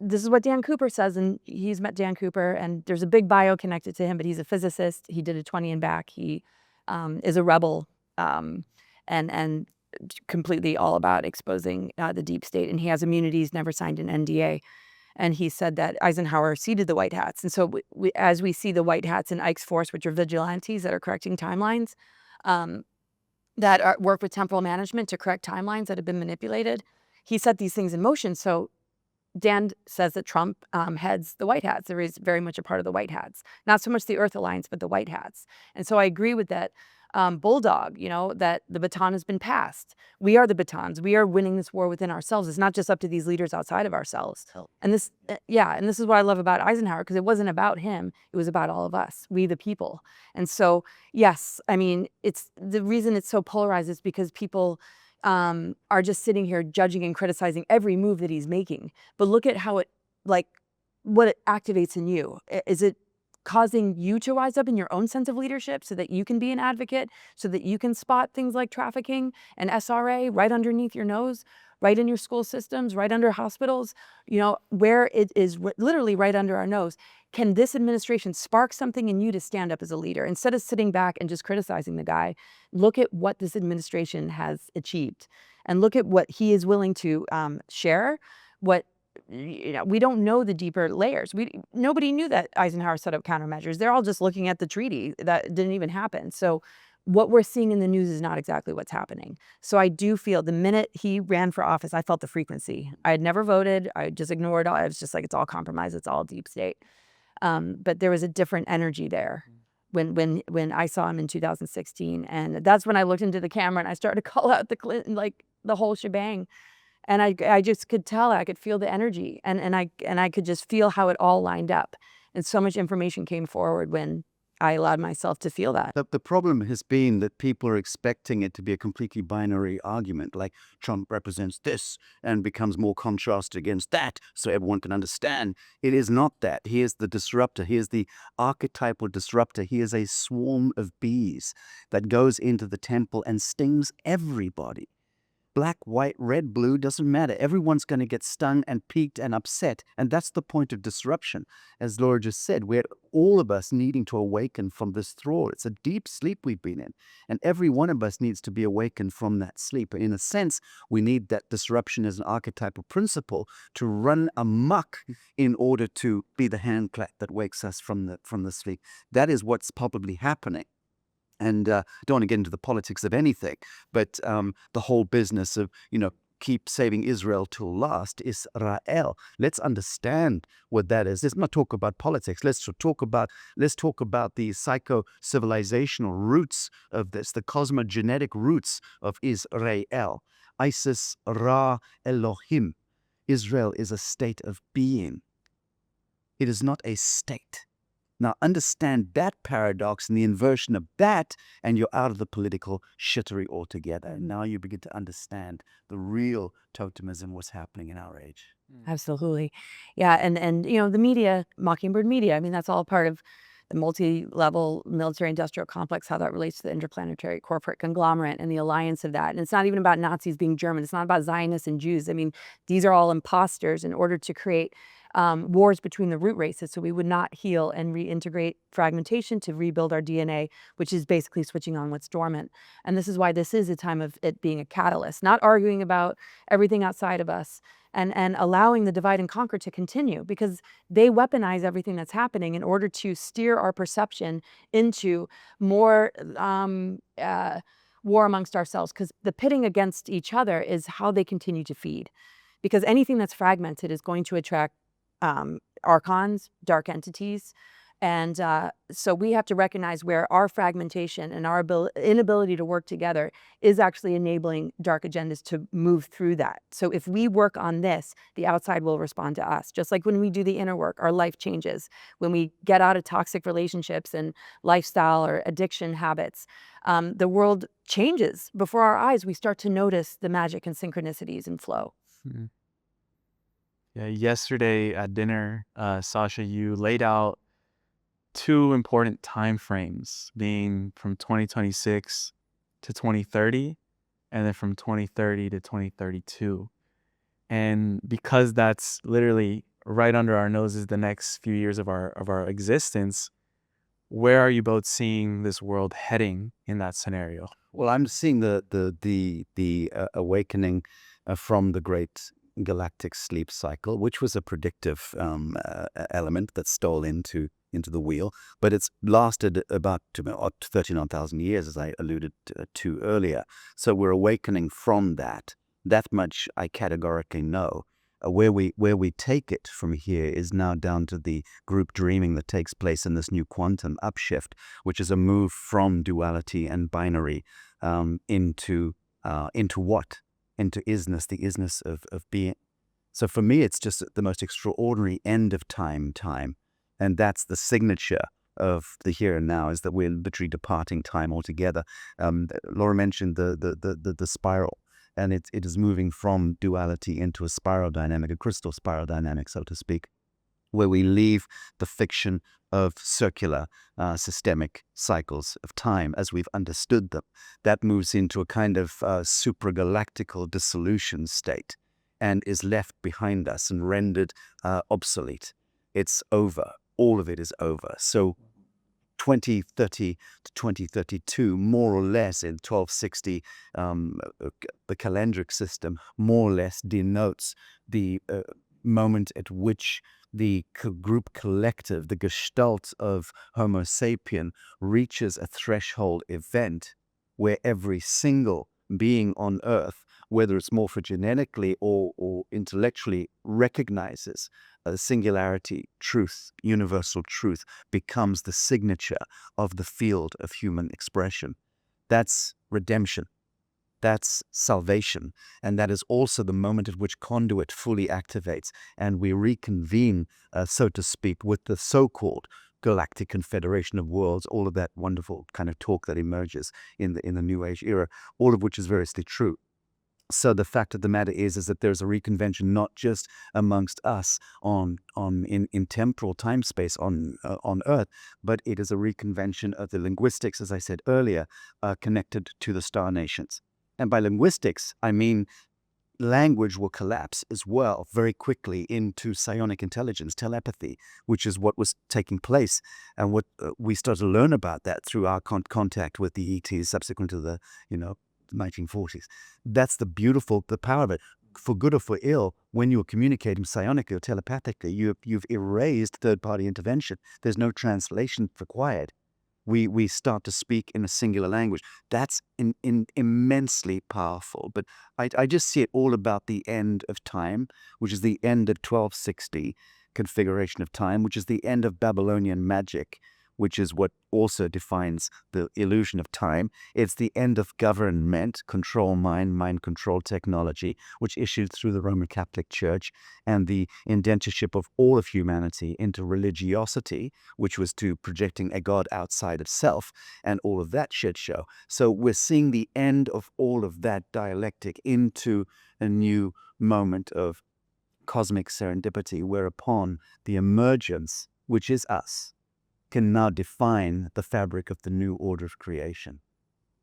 this is what Dan Cooper says, and he's met Dan Cooper, and there's a big bio connected to him, but he's a physicist. He did a 20 and back. He is a rebel and completely all about exposing the deep state. And he has immunities, never signed an NDA. And he said that Eisenhower seeded the White Hats. And so as we see the White Hats in Ike's force, which are vigilantes that are correcting timelines, that work with temporal management to correct timelines that have been manipulated, he set these things in motion. So Dan says that Trump heads the White Hats. There is very much a part of the White Hats. Not so much the Earth Alliance, but the White Hats. And so I agree with that. Bulldog, that the baton has been passed. We are the batons. We are winning this war within ourselves. It's not just up to these leaders outside of ourselves. And this, and this is what I love about Eisenhower, because it wasn't about him. It was about all of us, we the people. And so, yes, I mean, it's the reason it's so polarized is because people are just sitting here judging and criticizing every move that he's making. But look at how what it activates in you. Is it causing you to rise up in your own sense of leadership so that you can be an advocate, so that you can spot things like trafficking and SRA right underneath your nose, right in your school systems, right under hospitals, where it is literally right under our nose? Can this administration spark something in you to stand up as a leader? Instead of sitting back and just criticizing the guy, look at what this administration has achieved and look at what he is willing to share, we don't know the deeper layers. Nobody knew that Eisenhower set up countermeasures. They're all just looking at the treaty that didn't even happen. So what we're seeing in the news is not exactly what's happening. So I do feel the minute he ran for office, I felt the frequency. I had never voted. I just ignored all. I was just like, it's all compromise. It's all deep state. But there was a different energy there when I saw him in 2016. And that's when I looked into the camera and I started to call out the Clinton, like the whole shebang. And I just could tell, I could feel the energy, and I could just feel how it all lined up. And so much information came forward when I allowed myself to feel that. The problem has been that people are expecting it to be a completely binary argument, like Trump represents this and becomes more contrasted against that, so everyone can understand. It is not that. He is the disruptor. He is the archetypal disruptor. He is a swarm of bees that goes into the temple and stings everybody. black, white, red, blue, doesn't matter. Everyone's going to get stung and peaked and upset. And that's the point of disruption. As Laura just said, we're all of us needing to awaken from this thrall. It's a deep sleep we've been in. And every one of us needs to be awakened from that sleep. In a sense, we need that disruption as an archetypal principle to run amok in order to be the hand clap that wakes us from the sleep. That is what's probably happening. And I don't want to get into the politics of anything, but the whole business of, keep saving Israel till last, Israel. Let's understand what that is. Let's not talk about politics. Let's talk about the psycho-civilizational roots of this, the cosmogenetic roots of Israel. Isis, Ra, Elohim. Israel is a state of being. It is not a state. Now understand that paradox and the inversion of that, and you're out of the political shittery altogether. And now you begin to understand the real totemism, what's happening in our age. Absolutely. Yeah. And the media, Mockingbird media, I mean, that's all part of the multi-level military industrial complex, how that relates to the interplanetary corporate conglomerate and the alliance of that. And it's not even about Nazis being German. It's not about Zionists and Jews. I mean, these are all imposters in order to create wars between the root races, so we would not heal and reintegrate fragmentation to rebuild our DNA, which is basically switching on what's dormant. And this is why this is a time of it being a catalyst, not arguing about everything outside of us and allowing the divide and conquer to continue, because they weaponize everything that's happening in order to steer our perception into more war amongst ourselves, because the pitting against each other is how they continue to feed. Because anything that's fragmented is going to attract archons, dark entities. And so we have to recognize where our fragmentation and our inability to work together is actually enabling dark agendas to move through that. So if we work on this, the outside will respond to us. Just like when we do the inner work, our life changes. When we get out of toxic relationships and lifestyle or addiction habits, the world changes before our eyes. We start to notice the magic and synchronicities and flow. Mm-hmm. Yeah, yesterday at dinner, Sacha, you laid out two important time frames, being from 2026 to 2030, and then from 2030 to 2032. And because that's literally right under our noses, the next few years of our existence, where are you both seeing this world heading in that scenario? Well, I'm seeing the awakening from the great galactic sleep cycle, which was a predictive element that stole into the wheel, but it's lasted about 39,000 years, as I alluded to earlier. So we're awakening from that. That much I categorically know. Where we take it from here is now down to the group dreaming that takes place in this new quantum upshift, which is a move from duality and binary into what? Into isness, the isness of being. So for me, it's just the most extraordinary end of time. And that's the signature of the here and now, is that we're literally departing time altogether. Laura mentioned the spiral, and it is moving from duality into a spiral dynamic, a crystal spiral dynamic, so to speak, where we leave the fiction of circular systemic cycles of time as we've understood them. That moves into a kind of supragalactical dissolution state and is left behind us and rendered obsolete. It's over. All of it is over. So 2030 to 2032, more or less in 1260, the calendric system more or less denotes the moment at which the group collective, the gestalt of Homo sapien, reaches a threshold event where every single being on Earth, whether it's morphogenetically or intellectually, recognizes a singularity, truth, universal truth, becomes the signature of the field of human expression. That's redemption. That's salvation. And that is also the moment at which conduit fully activates and we reconvene, so to speak, with the so-called Galactic Confederation of Worlds, all of that wonderful kind of talk that emerges in the New Age era, all of which is variously true. So the fact of the matter is that there's a reconvention not just amongst us in temporal time space on Earth, but it is a reconvention of the linguistics, as I said earlier, connected to the star nations. And by linguistics, I mean language will collapse as well very quickly into psionic intelligence, telepathy, which is what was taking place. And what we started to learn about that through our contact with the ETs subsequent to the, 1940s. That's the power of it. For good or for ill, when you're communicating psionically or telepathically, you've erased third-party intervention. There's no translation required. We start to speak in a singular language. That's immensely powerful. But I just see it all about the end of time, which is the end of 1260 configuration of time, which is the end of Babylonian magic, which is what also defines the illusion of time. It's the end of government, control mind control technology, which issued through the Roman Catholic Church, and the indentureship of all of humanity into religiosity, which was to projecting a God outside of self, and all of that shit show. So we're seeing the end of all of that dialectic into a new moment of cosmic serendipity, whereupon the emergence, which is us, can now define the fabric of the new order of creation.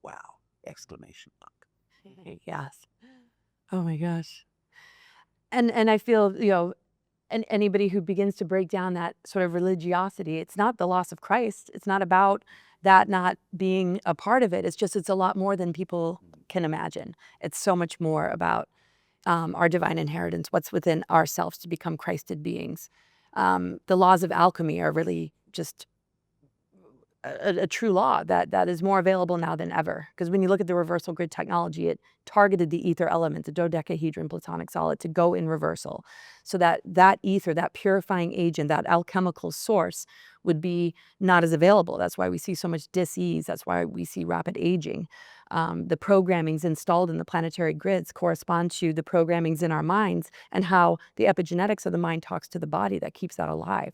Wow! Exclamation mark. Yes. Oh my gosh. And I feel, and anybody who begins to break down that sort of religiosity, it's not the loss of Christ. It's not about that not being a part of it. It's a lot more than people can imagine. It's so much more about our divine inheritance, what's within ourselves to become Christed beings. The laws of alchemy are really just a true law that is more available now than ever. Because when you look at the reversal grid technology, it targeted the ether element, the dodecahedron platonic solid, to go in reversal. So that ether, that purifying agent, that alchemical source would be not as available. That's why we see so much dis-ease. That's why we see rapid aging. The programmings installed in the planetary grids correspond to the programmings in our minds and how the epigenetics of the mind talks to the body that keeps that alive.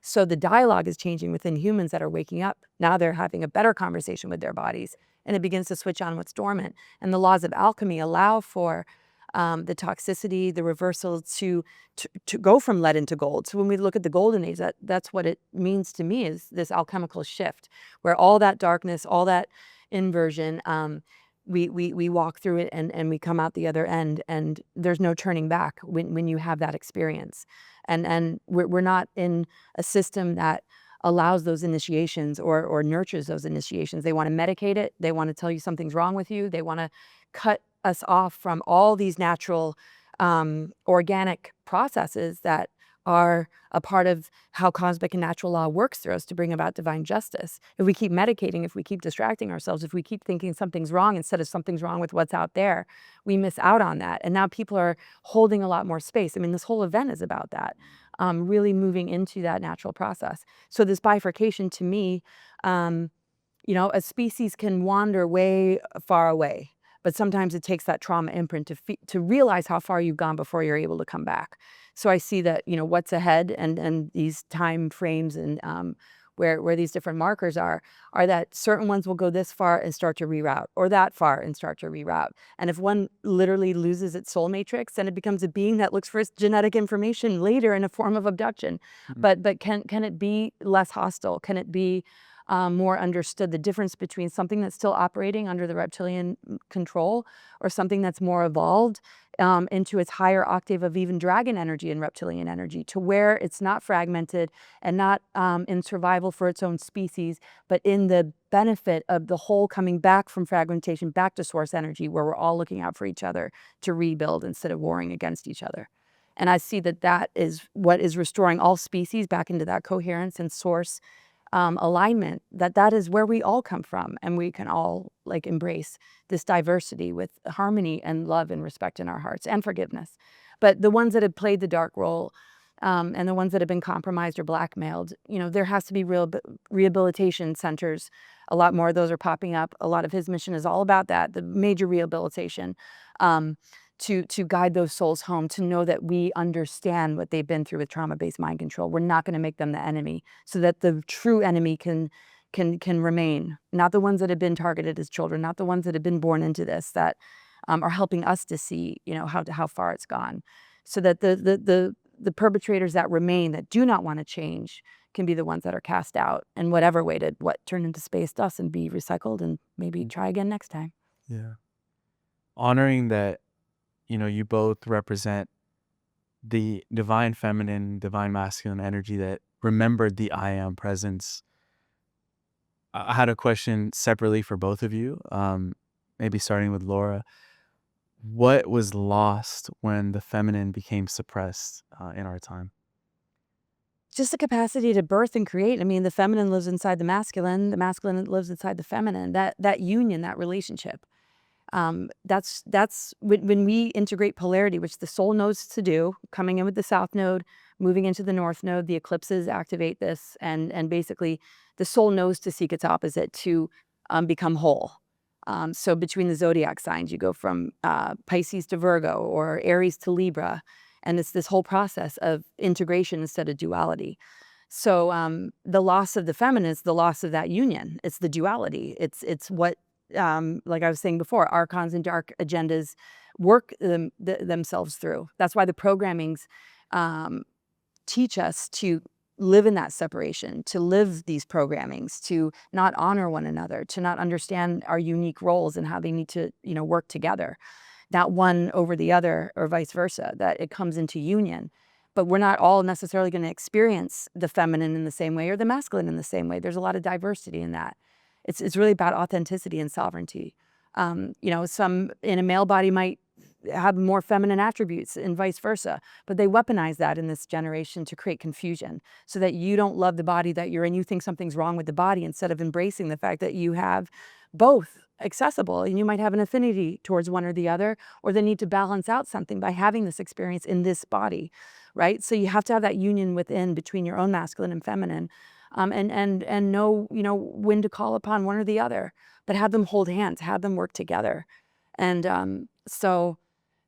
So the dialogue is changing within humans that are waking up. Now they're having a better conversation with their bodies, and it begins to switch on what's dormant. And the laws of alchemy allow for the toxicity, the reversal to go from lead into gold. So when we look at the golden age, that's what it means to me, is this alchemical shift where all that darkness, all that inversion, we walk through it and we come out the other end, and there's no turning back when you have that experience. And we're not in a system that allows those initiations or nurtures those initiations. They want to medicate it. They want to tell you something's wrong with you. They want to cut us off from all these natural organic processes that are a part of how cosmic and natural law works through us to bring about divine justice. If we keep medicating, if we keep distracting ourselves, if we keep thinking something's wrong instead of something's wrong with what's out there, we miss out on that. And now people are holding a lot more space. I mean, this whole event is about that, really moving into that natural process. So this bifurcation to me, a species can wander way far away, but sometimes it takes that trauma imprint to realize how far you've gone before you're able to come back. So I see that, what's ahead and these time frames and where these different markers are that certain ones will go this far and start to reroute, or that far and start to reroute. And if one literally loses its soul matrix, then it becomes a being that looks for its genetic information later in a form of abduction. Mhm. But can it be less hostile? Can it be more understood, the difference between something that's still operating under the reptilian control or something that's more evolved into its higher octave of even dragon energy and reptilian energy, to where it's not fragmented and not in survival for its own species, but in the benefit of the whole coming back from fragmentation back to source energy, where we're all looking out for each other to rebuild instead of warring against each other. And I see that is what is restoring all species back into that coherence and source alignment, that is where we all come from, and we can all embrace this diversity with harmony and love and respect in our hearts and forgiveness. But the ones that have played the dark role and the ones that have been compromised or blackmailed, there has to be real rehabilitation centers. A lot more of those are popping up. A lot of his mission is all about that, the major rehabilitation, to guide those souls home, to know that we understand what they've been through with trauma-based mind control. We're not going to make them the enemy, so that the true enemy can remain. Not the ones that have been targeted as children, not the ones that have been born into this, that are helping us to see, how far it's gone, so that the perpetrators that remain, that do not want to change, can be the ones that are cast out in whatever way to turn into space dust and be recycled and maybe try again next time. Yeah. honoring that, you both represent the divine feminine, divine masculine energy that remembered the I am presence. I had a question separately for both of you, maybe starting with Laura. What was lost when the feminine became suppressed in our time? Just the capacity to birth and create. I mean, the feminine lives inside the masculine lives inside the feminine. That union, that relationship. That's when we integrate polarity, which the soul knows to do, coming in with the south node, moving into the north node, the eclipses activate this, and basically the soul knows to seek its opposite to become whole. So between the zodiac signs, you go from Pisces to Virgo or Aries to Libra, and it's this whole process of integration instead of duality. So the loss of the feminine is the loss of that union. It's the duality. It's what like I was saying before, archons and dark agendas work themselves through. That's why the programmings teach us to live in that separation, to live these programmings, to not honor one another, to not understand our unique roles and how they need to, work together. Not one over the other or vice versa, that it comes into union. But we're not all necessarily going to experience the feminine in the same way or the masculine in the same way. There's a lot of diversity in that. It's really about authenticity and sovereignty. Some in a male body might have more feminine attributes and vice versa, but they weaponize that in this generation to create confusion so that you don't love the body that you're in. You think something's wrong with the body instead of embracing the fact that you have both accessible, and you might have an affinity towards one or the other, or the need to balance out something by having this experience in this body, right? So you have to have that union within between your own masculine and feminine, and know when to call upon one or the other, but have them hold hands, have them work together. And so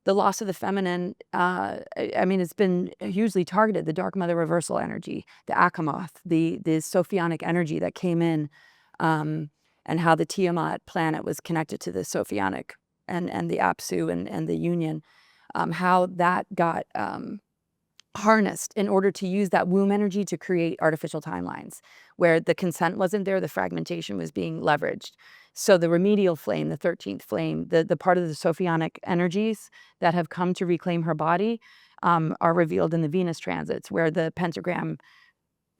the loss of the feminine, I mean, it's been hugely targeted. The dark mother reversal energy, the Akamoth, the Sophionic energy that came in, and how the Tiamat planet was connected to the Sophionic and the Apsu and the union, how that got harnessed in order to use that womb energy to create artificial timelines where the consent wasn't there, the fragmentation was being leveraged. So the remedial flame, the 13th flame, the part of the Sophionic energies that have come to reclaim her body are revealed in the Venus transits, where the pentagram,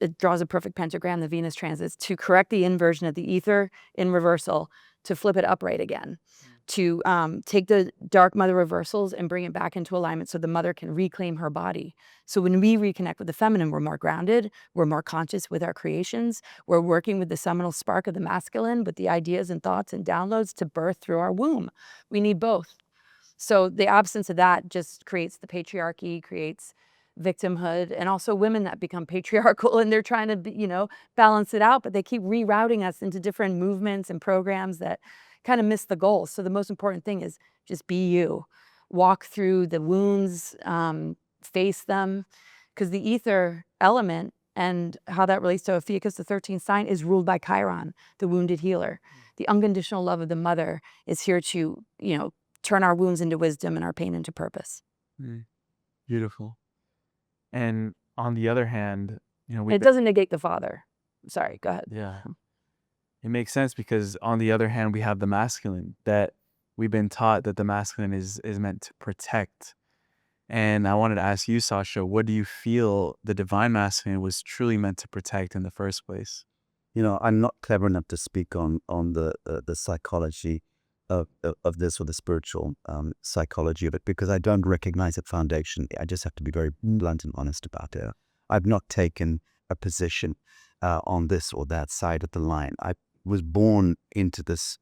it draws a perfect pentagram, the Venus transits, to correct the inversion of the ether in reversal, to flip it upright again, to take the dark mother reversals and bring it back into alignment so the mother can reclaim her body. So when we reconnect with the feminine, we're more grounded, we're more conscious with our creations, we're working with the seminal spark of the masculine, with the ideas and thoughts and downloads to birth through our womb. We need both. So the absence of that just creates the patriarchy, creates victimhood, and also women that become patriarchal, and they're trying to, balance it out, but they keep rerouting us into different movements and programs that kind of miss the goal. So the most important thing is just be you. Walk through the wounds, face them, because the ether element and how that relates to Ophiuchus, the 13th sign, is ruled by Chiron, the wounded healer. The unconditional love of the mother is here to, turn our wounds into wisdom and our pain into purpose. Beautiful. And on the other hand, It doesn't negate the father. Sorry, go ahead. Yeah. It makes sense because on the other hand, we have the masculine, that we've been taught that the masculine is meant to protect. And I wanted to ask you, Sacha, what do you feel the divine masculine was truly meant to protect in the first place? I'm not clever enough to speak on the psychology of this, or the spiritual psychology of it, because I don't recognize a foundation. I just have to be very blunt and honest about it. I've not taken a position on this or that side of the line. I was born into this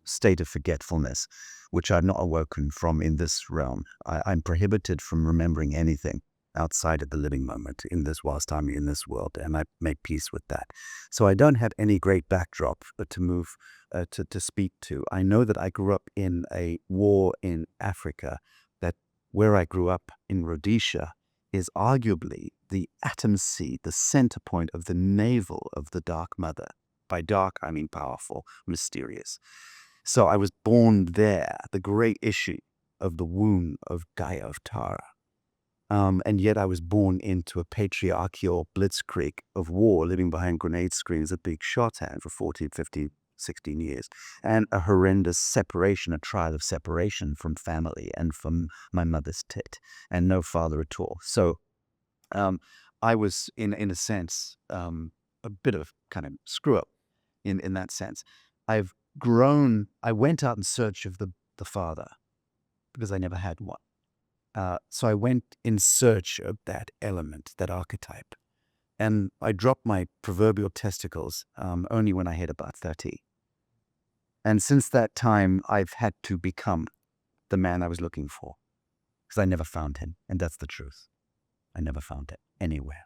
state of forgetfulness, which I've not awoken from in this realm. I'm prohibited from remembering anything outside of the living moment in this, whilst I'm in this world, and I make peace with that. So I don't have any great backdrop to move to speak to. I know that I grew up in a war in Africa, that where I grew up in Rhodesia is arguably the atom seed, the center point of the navel of the Dark Mother. By dark, I mean powerful, mysterious. So I was born there, the great issue of the womb of Gaia, of Tara. And yet I was born into a patriarchal blitzkrieg of war, living behind grenade screens at big shorthand for 40, 50 16 years, and a horrendous separation, a trial of separation from family and from my mother's tit, and no father at all. So I was, in a sense, a bit of kind of screw up in that sense. I've grown, I went out in search of the father because I never had one. So I went in search of that element, that archetype. And I dropped my proverbial testicles only when I hit about 30. And since that time, I've had to become the man I was looking for because I never found him. And that's the truth. I never found it anywhere.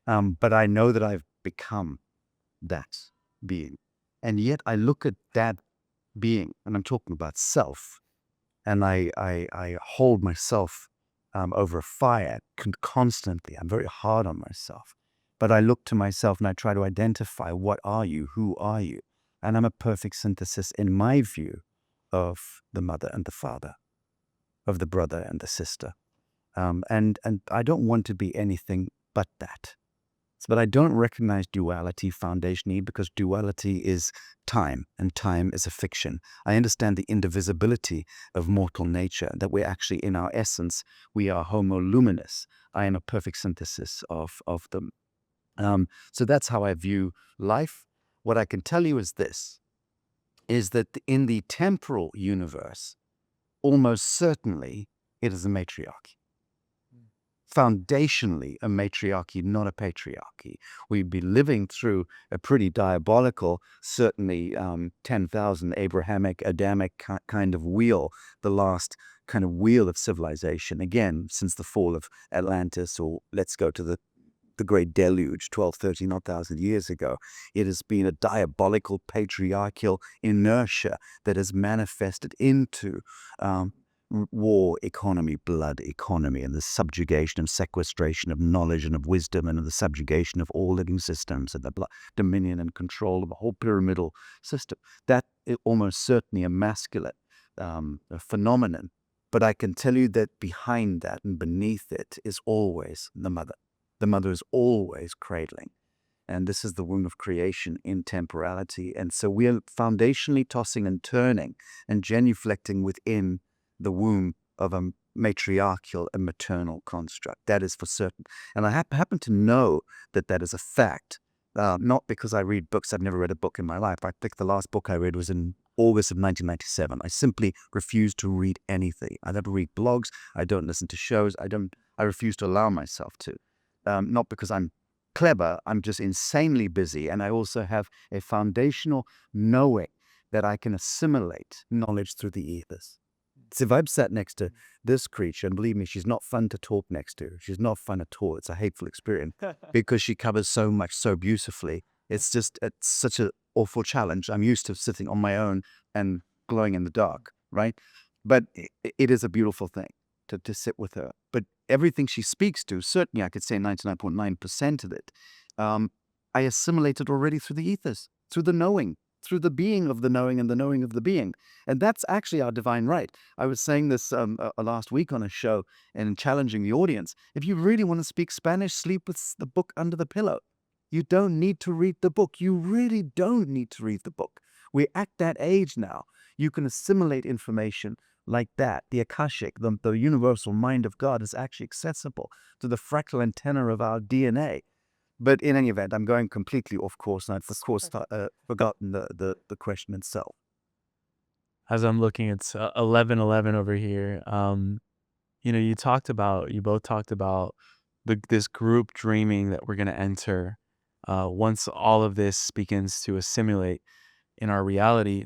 But I know that I've become that being. And yet I look at that being, and I'm talking about self, and I hold myself over a fire constantly. I'm very hard on myself. But I look to myself and I try to identify, what are you? Who are you? And I'm a perfect synthesis, in my view, of the mother and the father, of the brother and the sister. And I don't want to be anything but that. But I don't recognize duality foundationally, because duality is time, and time is a fiction. I understand the indivisibility of mortal nature, that we're actually, in our essence, we are homo luminous. I am a perfect synthesis of them. So that's how I view life. What I can tell you is this, is that in the temporal universe, almost certainly it is a matriarchy. Foundationally a matriarchy, not a patriarchy. We'd be living through a pretty diabolical, certainly 10,000 Abrahamic, Adamic kind of wheel, the last kind of wheel of civilization, again, since the fall of Atlantis, or let's go to the great deluge, 12, 13, not 1,000 years ago. It has been a diabolical patriarchal inertia that has manifested into war economy, blood economy, and the subjugation and sequestration of knowledge and of wisdom, and of the subjugation of all living systems, and the dominion and control of a whole pyramidal system. That is almost certainly a masculine phenomenon. But I can tell you that behind that and beneath it is always the mother. The mother is always cradling. And this is the womb of creation in temporality. And so we are foundationally tossing and turning and genuflecting within the womb of a matriarchal and maternal construct. That is for certain. And I happen to know that that is a fact, not because I read books. I've never read a book in my life. I think the last book I read was in August of 1997. I simply refuse to read anything. I never read blogs. I don't listen to shows. I refuse to allow myself to. Not because I'm clever, I'm just insanely busy. And I also have a foundational knowing that I can assimilate knowledge through the ethers. So if I'm sat next to this creature, and believe me, she's not fun to talk next to. She's not fun at all. It's a hateful experience because she covers so much so beautifully. It's such an awful challenge. I'm used to sitting on my own and glowing in the dark, right? But it is a beautiful thing to sit with her. But everything she speaks to, certainly I could say 99.9% of it, I assimilated already through the ethers, through the knowing, through the being of the knowing and the knowing of the being. And that's actually our divine right. I was saying this last week on a show and challenging the audience. If you really want to speak Spanish, sleep with the book under the pillow. You don't need to read the book. You really don't need to read the book. We're at that age now. You can assimilate information like that. The Akashic, the universal mind of God, is actually accessible to the fractal antenna of our DNA. But in any event, I'm going completely off course, and I've of course forgotten the question itself. As I'm looking, it's 11:11 over here. You both talked about this group dreaming that we're going to enter once all of this begins to assimilate in our reality.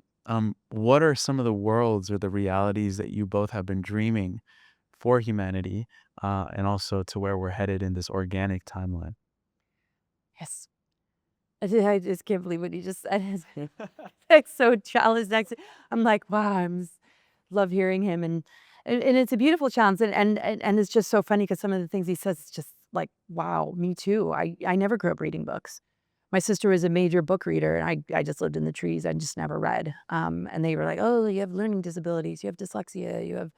What are some of the worlds or the realities that you both have been dreaming for humanity, and also to where we're headed in this organic timeline? Yes. I just can't believe what you just said. It's so challenged. I'm like, wow, love hearing him. And it's a beautiful challenge. And it's just so funny because some of the things he says, it's just like, wow, me too. I never grew up reading books. My sister was a major book reader, and I just lived in the trees. I just never read. And they were like, oh, you have learning disabilities, you have dyslexia, you have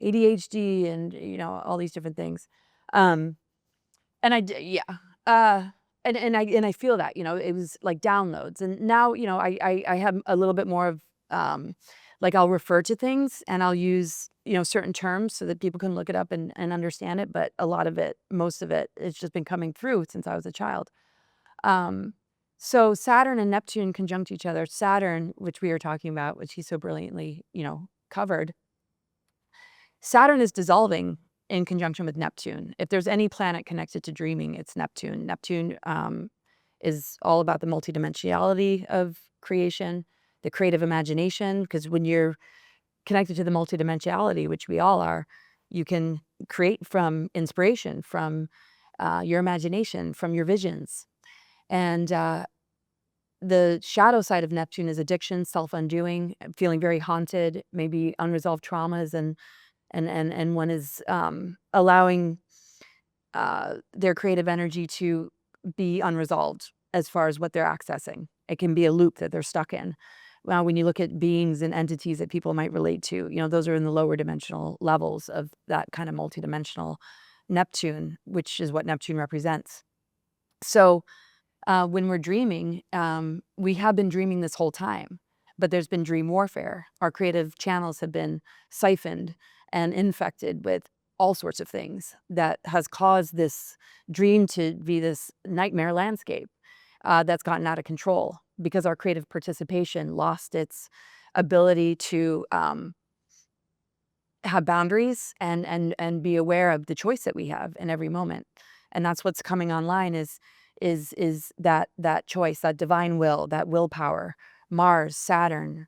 ADHD, and all these different things. And I feel that, it was like downloads. And now, I have a little bit more of, like, I'll refer to things and I'll use, certain terms so that people can look it up and understand it. But a lot of it, most of it, it's just been coming through since I was a child. So Saturn and Neptune conjunct each other. Saturn, which we were talking about, which he so brilliantly, covered. Saturn is dissolving in conjunction with Neptune. If there's any planet connected to dreaming, it's Neptune. Neptune is all about the multidimensionality of creation, the creative imagination, because when you're connected to the multidimensionality, which we all are, you can create from inspiration, from your imagination, from your visions. And the shadow side of Neptune is addiction, self-undoing, feeling very haunted, maybe unresolved traumas, and one is allowing their creative energy to be unresolved as far as what they're accessing. It can be a loop that they're stuck in. Well, when you look at beings and entities that people might relate to, those are in the lower dimensional levels of that kind of multidimensional Neptune, which is what Neptune represents. So when we're dreaming, we have been dreaming this whole time, but there's been dream warfare. Our creative channels have been siphoned and infected with all sorts of things that has caused this dream to be this nightmare landscape that's gotten out of control because our creative participation lost its ability to have boundaries and be aware of the choice that we have in every moment. And that's what's coming online is that choice, that divine will, that willpower. Mars, Saturn,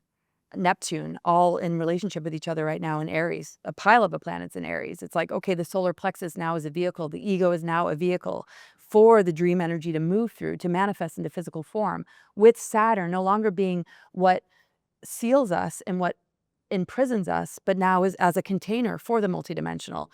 Neptune, all in relationship with each other right now in Aries, a pile of planets in Aries. It's like, okay, the solar plexus now is a vehicle. The ego is now a vehicle for the dream energy to move through, to manifest into physical form, with Saturn no longer being what seals us and what imprisons us, but now is as a container for the multidimensional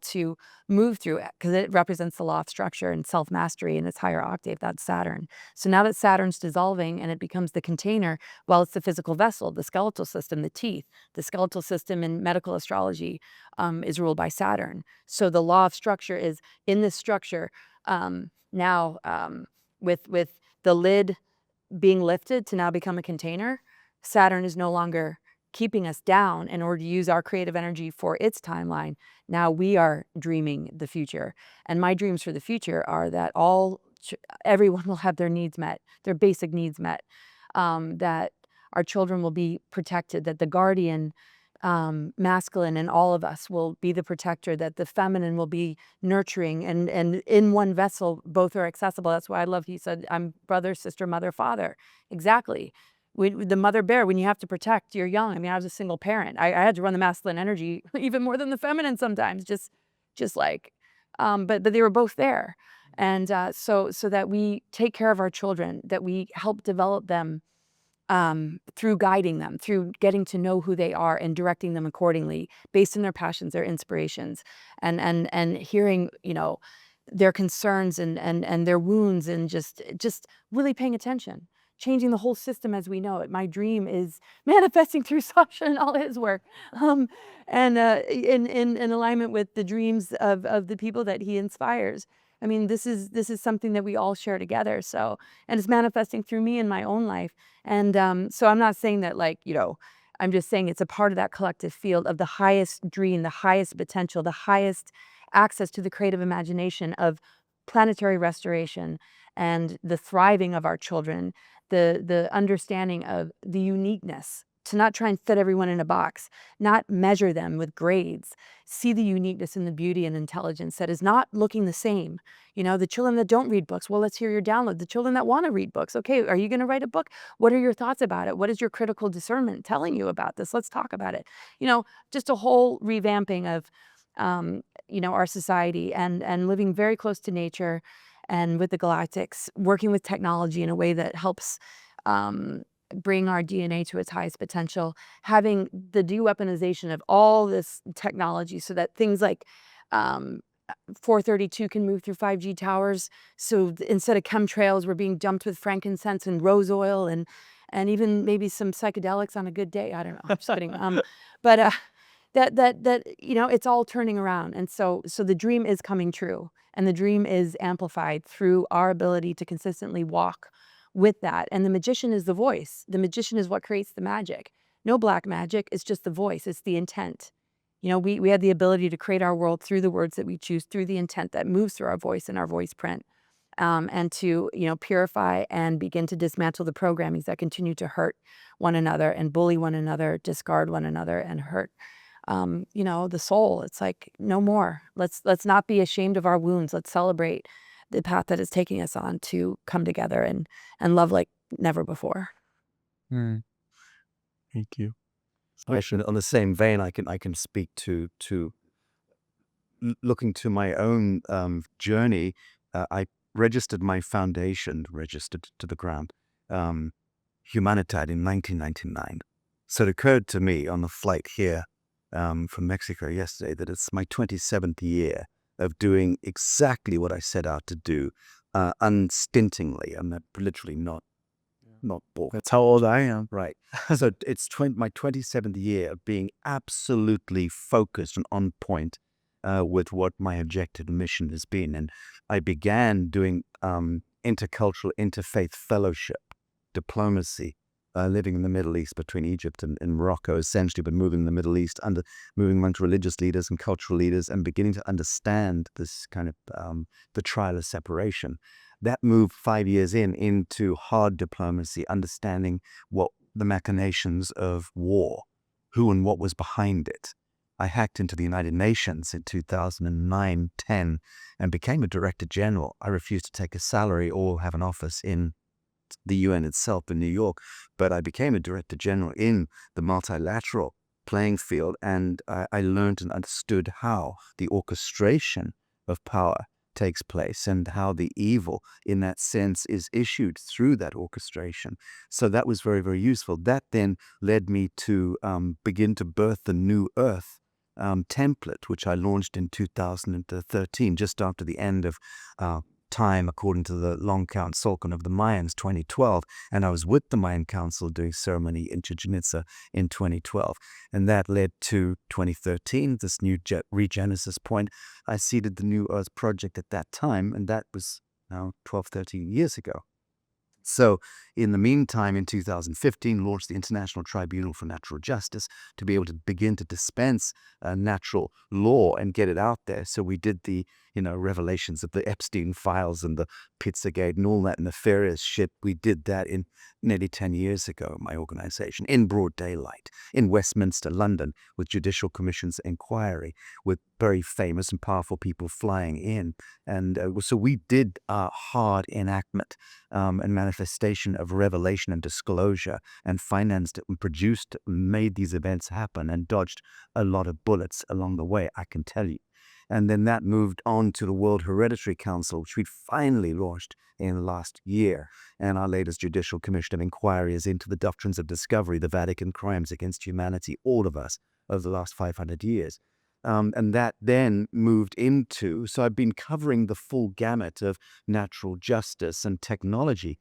to move through it, because it represents the law of structure and self-mastery in its higher octave. That's Saturn. So now that Saturn's dissolving and it becomes the container, well, it's the physical vessel, the skeletal system, the teeth. The skeletal system in medical astrology is ruled by Saturn. So the law of structure is in this structure now with the lid being lifted to now become a container. Saturn is no longer keeping us down in order to use our creative energy for its timeline. Now we are dreaming the future. And my dreams for the future are that everyone will have their needs met, their basic needs met, that our children will be protected, that the guardian masculine in all of us will be the protector, that the feminine will be nurturing, and in one vessel both are accessible. That's why I love, he said, I'm brother, sister, mother, father. Exactly. The mother bear, when you have to protect your young. I mean, I was a single parent. I had to run the masculine energy even more than the feminine sometimes, just like, but they were both there. And so that we take care of our children, that we help develop them through guiding them, through getting to know who they are and directing them accordingly based on their passions, their inspirations, and hearing, their concerns and their wounds, and just really paying attention. Changing the whole system as we know it. My dream is manifesting through Sacha and all his work, and in alignment with the dreams of the people that he inspires. I mean, this is something that we all share together. So, and it's manifesting through me in my own life. And so I'm not saying that, like, I'm just saying it's a part of that collective field of the highest dream, the highest potential, the highest access to the creative imagination of planetary restoration and the thriving of our children, the understanding of the uniqueness, to not try and fit everyone in a box, not measure them with grades, see the uniqueness and the beauty and intelligence that is not looking the same. The children that don't read books, well, let's hear your download. The children that want to read books, okay, are you going to write a book? What are your thoughts about it? What is your critical discernment telling you about this? Let's talk about it. Just a whole revamping of, our society and living very close to nature, and with the Galactics, working with technology in a way that helps bring our DNA to its highest potential, having the de-weaponization of all this technology so that things like 432 can move through 5G towers. So instead of chemtrails, we're being dumped with frankincense and rose oil and even maybe some psychedelics on a good day. I don't know. I'm just kidding. But that it's all turning around. And so the dream is coming true, and the dream is amplified through our ability to consistently walk with that. And the magician is the voice. The magician is what creates the magic. No black magic, it's just the voice, it's the intent. We have the ability to create our world through the words that we choose, through the intent that moves through our voice and our voice print. And to purify and begin to dismantle the programmings that continue to hurt one another and bully one another, discard one another, and hurt the soul. It's like, no more. Let's not be ashamed of our wounds. Let's celebrate the path that is taking us on to come together and love like never before. Mm. Thank you. Actually, on the same vein, I can speak to looking to my own journey. I registered my foundation, registered to the ground, Humanitad in 1999. So it occurred to me on the flight here from Mexico yesterday that it's my 27th year of doing exactly what I set out to do, unstintingly. I'm literally not bored. That's how old I am. Right. So it's my 27th year of being absolutely focused and on point with what my objective mission has been. And I began doing intercultural, interfaith fellowship, diplomacy, living in the Middle East between Egypt and Morocco, essentially, but moving in the Middle East, moving amongst religious leaders and cultural leaders, and beginning to understand this kind of the trial of separation. That moved 5 years into hard diplomacy, understanding what the machinations of war, who and what was behind it. I hacked into the United Nations in 2009-10 and became a director general. I refused to take a salary or have an office in the UN itself in New York, but I became a director general in the multilateral playing field, and I learned and understood how the orchestration of power takes place and how the evil in that sense is issued through that orchestration. So that was very, very useful. That then led me to begin to birth the New Earth template, which I launched in 2013, just after the end of time, according to the long count Solkan of the Mayans, 2012. And I was with the Mayan Council doing ceremony in Chichen Itza in 2012. And that led to 2013, this new regenesis point. I seeded the New Earth Project at that time, and that was now 12, 13 years ago. So in the meantime, in 2015, launched the International Tribunal for Natural Justice to be able to begin to dispense natural law and get it out there. So we did the revelations of the Epstein files and the Pizzagate and all that nefarious shit. We did that in nearly 10 years ago, my organization, in broad daylight, in Westminster, London, with Judicial Commission's inquiry, with very famous and powerful people flying in. And so we did hard enactment and manifestation of revelation and disclosure, and financed it and produced, made these events happen, and dodged a lot of bullets along the way, I can tell you. And then that moved on to the World Hereditary Council, which we finally launched in last year. And our latest Judicial Commission of Inquiry is into the doctrines of discovery, the Vatican crimes against humanity, all of us, over the last 500 years. And that then moved into, so I've been covering the full gamut of natural justice and technology,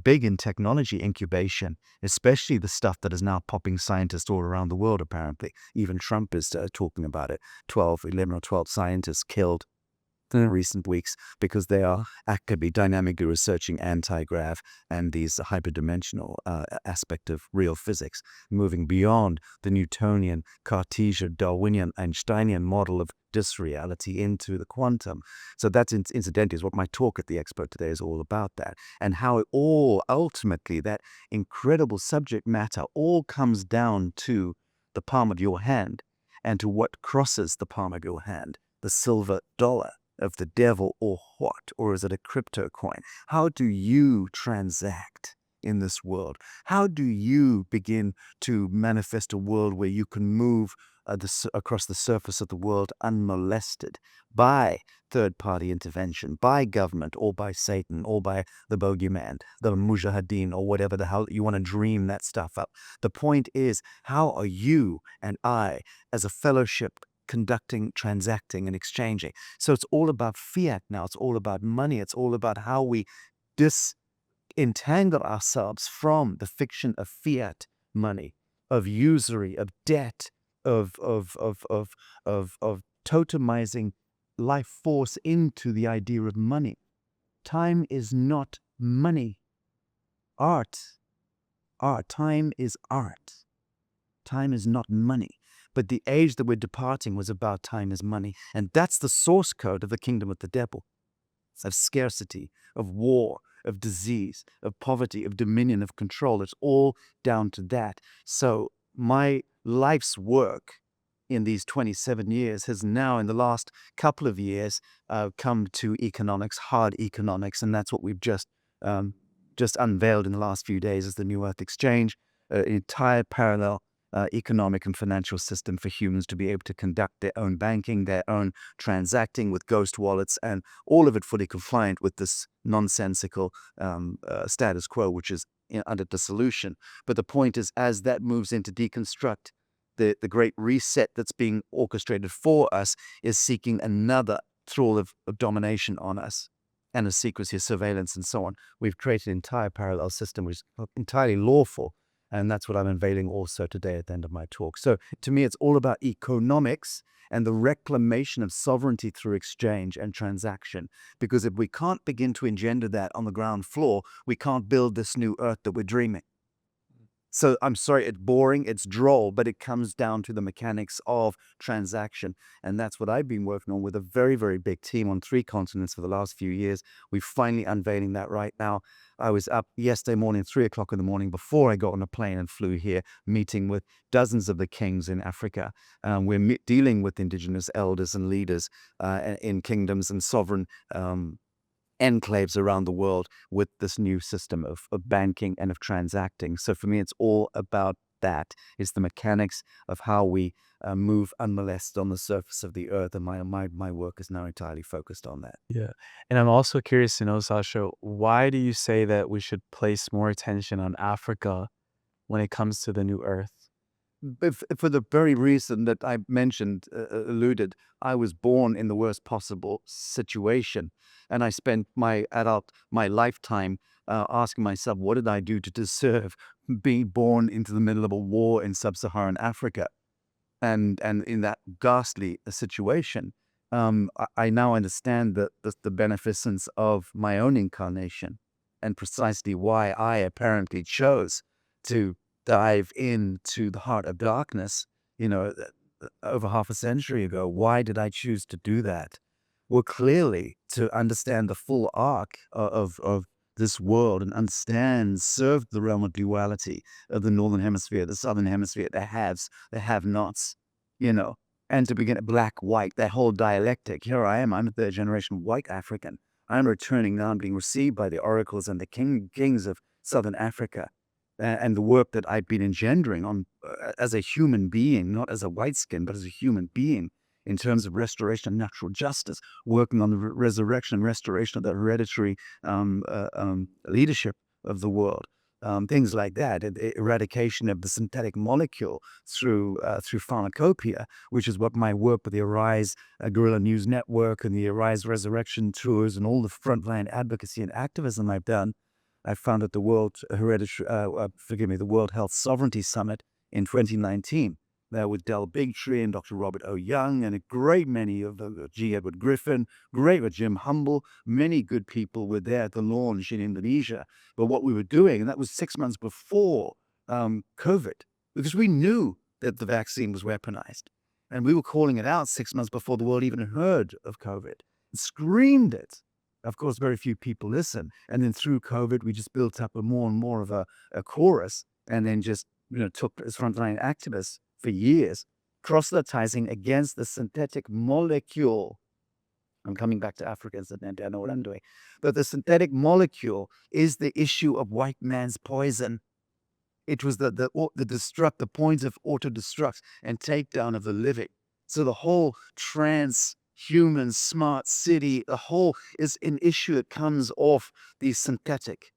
big in technology incubation, especially the stuff that is now popping scientists all around the world, apparently. Even Trump is talking about it. 11 or 12 scientists killed in recent weeks because they are actively, dynamically researching anti-grav and these hyperdimensional aspect of real physics, moving beyond the Newtonian, Cartesian, Darwinian, Einsteinian model of disreality into the quantum. So that's incidentally is what my talk at the Expo today is all about, that, and how it all ultimately, that incredible subject matter all comes down to the palm of your hand and to what crosses the palm of your hand, the silver dollar of the devil, or what? Or is it a crypto coin? How do you transact in this world? How do you begin to manifest a world where you can move across the surface of the world unmolested by third-party intervention, by government, or by Satan, or by the bogeyman, the mujahideen, or whatever the hell you want to dream that stuff up? The point is, how are you and I, as a fellowship, conducting, transacting, and exchanging? So it's all about fiat now. It's all about money. It's all about how we disentangle ourselves from the fiction of fiat money, of usury, of debt, of totemizing life force into the idea of money. Time is not money. Time is art. Time is not money. But the age that we're departing was about time is money. And that's the source code of the kingdom of the devil. It's of scarcity, of war, of disease, of poverty, of dominion, of control. It's all down to that. So my life's work in these 27 years has now, in the last couple of years, come to economics, hard economics, and that's what we've just unveiled in the last few days as the New Earth Exchange, an entire parallel economic and financial system for humans to be able to conduct their own banking, their own transacting with ghost wallets, and all of it fully compliant with this nonsensical status quo, which is under dissolution. But the point is, as that moves into deconstruct, the great reset that's being orchestrated for us is seeking another thrall of domination on us, and a secrecy of surveillance and so on. We've created an entire parallel system which is entirely lawful, and that's what I'm unveiling also today at the end of my talk. So to me, it's all about economics and the reclamation of sovereignty through exchange and transaction. Because if we can't begin to engender that on the ground floor, we can't build this new earth that we're dreaming. So I'm sorry, it's boring, it's droll, but it comes down to the mechanics of transaction. And that's what I've been working on with a very, very big team on 3 continents for the last few years. We're finally unveiling that right now. I was up yesterday morning, 3 o'clock in the morning, before I got on a plane and flew here, meeting with dozens of the kings in Africa. We're dealing with indigenous elders and leaders in kingdoms and sovereign enclaves around the world with this new system of banking and of transacting. So for me, it's all about that. It's the mechanics of how we move unmolested on the surface of the earth, and my work is now entirely focused on that. Yeah. And I'm also curious to know, Sasha, why do you say that we should place more attention on Africa when it comes to the new earth? For the very reason that I mentioned, alluded, I was born in the worst possible situation. And I spent my lifetime asking myself, what did I do to deserve being born into the middle of a war in sub-Saharan Africa? And in that ghastly situation, I now understand the beneficence of my own incarnation, and precisely why I apparently chose to dive into the heart of darkness, over half a century ago. Why did I choose to do that? Well, clearly to understand the full arc of this world and serve the realm of duality of the Northern Hemisphere, the Southern Hemisphere, the haves, the have-nots, and to begin at black, white, that whole dialectic. Here I am, I'm a 3rd generation white African. I'm returning now and being received by the oracles and the kings of Southern Africa. And the work that I've been engendering on as a human being, not as a white skin, but as a human being, in terms of restoration of natural justice, working on the resurrection and restoration of the hereditary leadership of the world, things like that, eradication of the synthetic molecule through pharmacopoeia, which is what my work with the Arise Guerrilla News Network and the Arise Resurrection Tours and all the frontline advocacy and activism I've done. I founded the World Health Sovereignty Summit in 2019 with Del Bigtree and Dr. Robert O. Young and a great many of G. Edward Griffin, great with Jim Humble. Many good people were there at the launch in Indonesia. But what we were doing, and that was 6 months before COVID, because we knew that the vaccine was weaponized. And we were calling it out 6 months before the world even heard of COVID, screamed it. Of course, very few people listen. And then through COVID, we just built up more and more of a chorus, and then just took as frontline activists for years, proselytizing against the synthetic molecule. I'm coming back to Africa, and I know what I'm doing. But the synthetic molecule is the issue of white man's poison. It was the point of auto-destruct and takedown of the living. So the whole transhuman smart city, the whole is an issue that comes off the synthetic.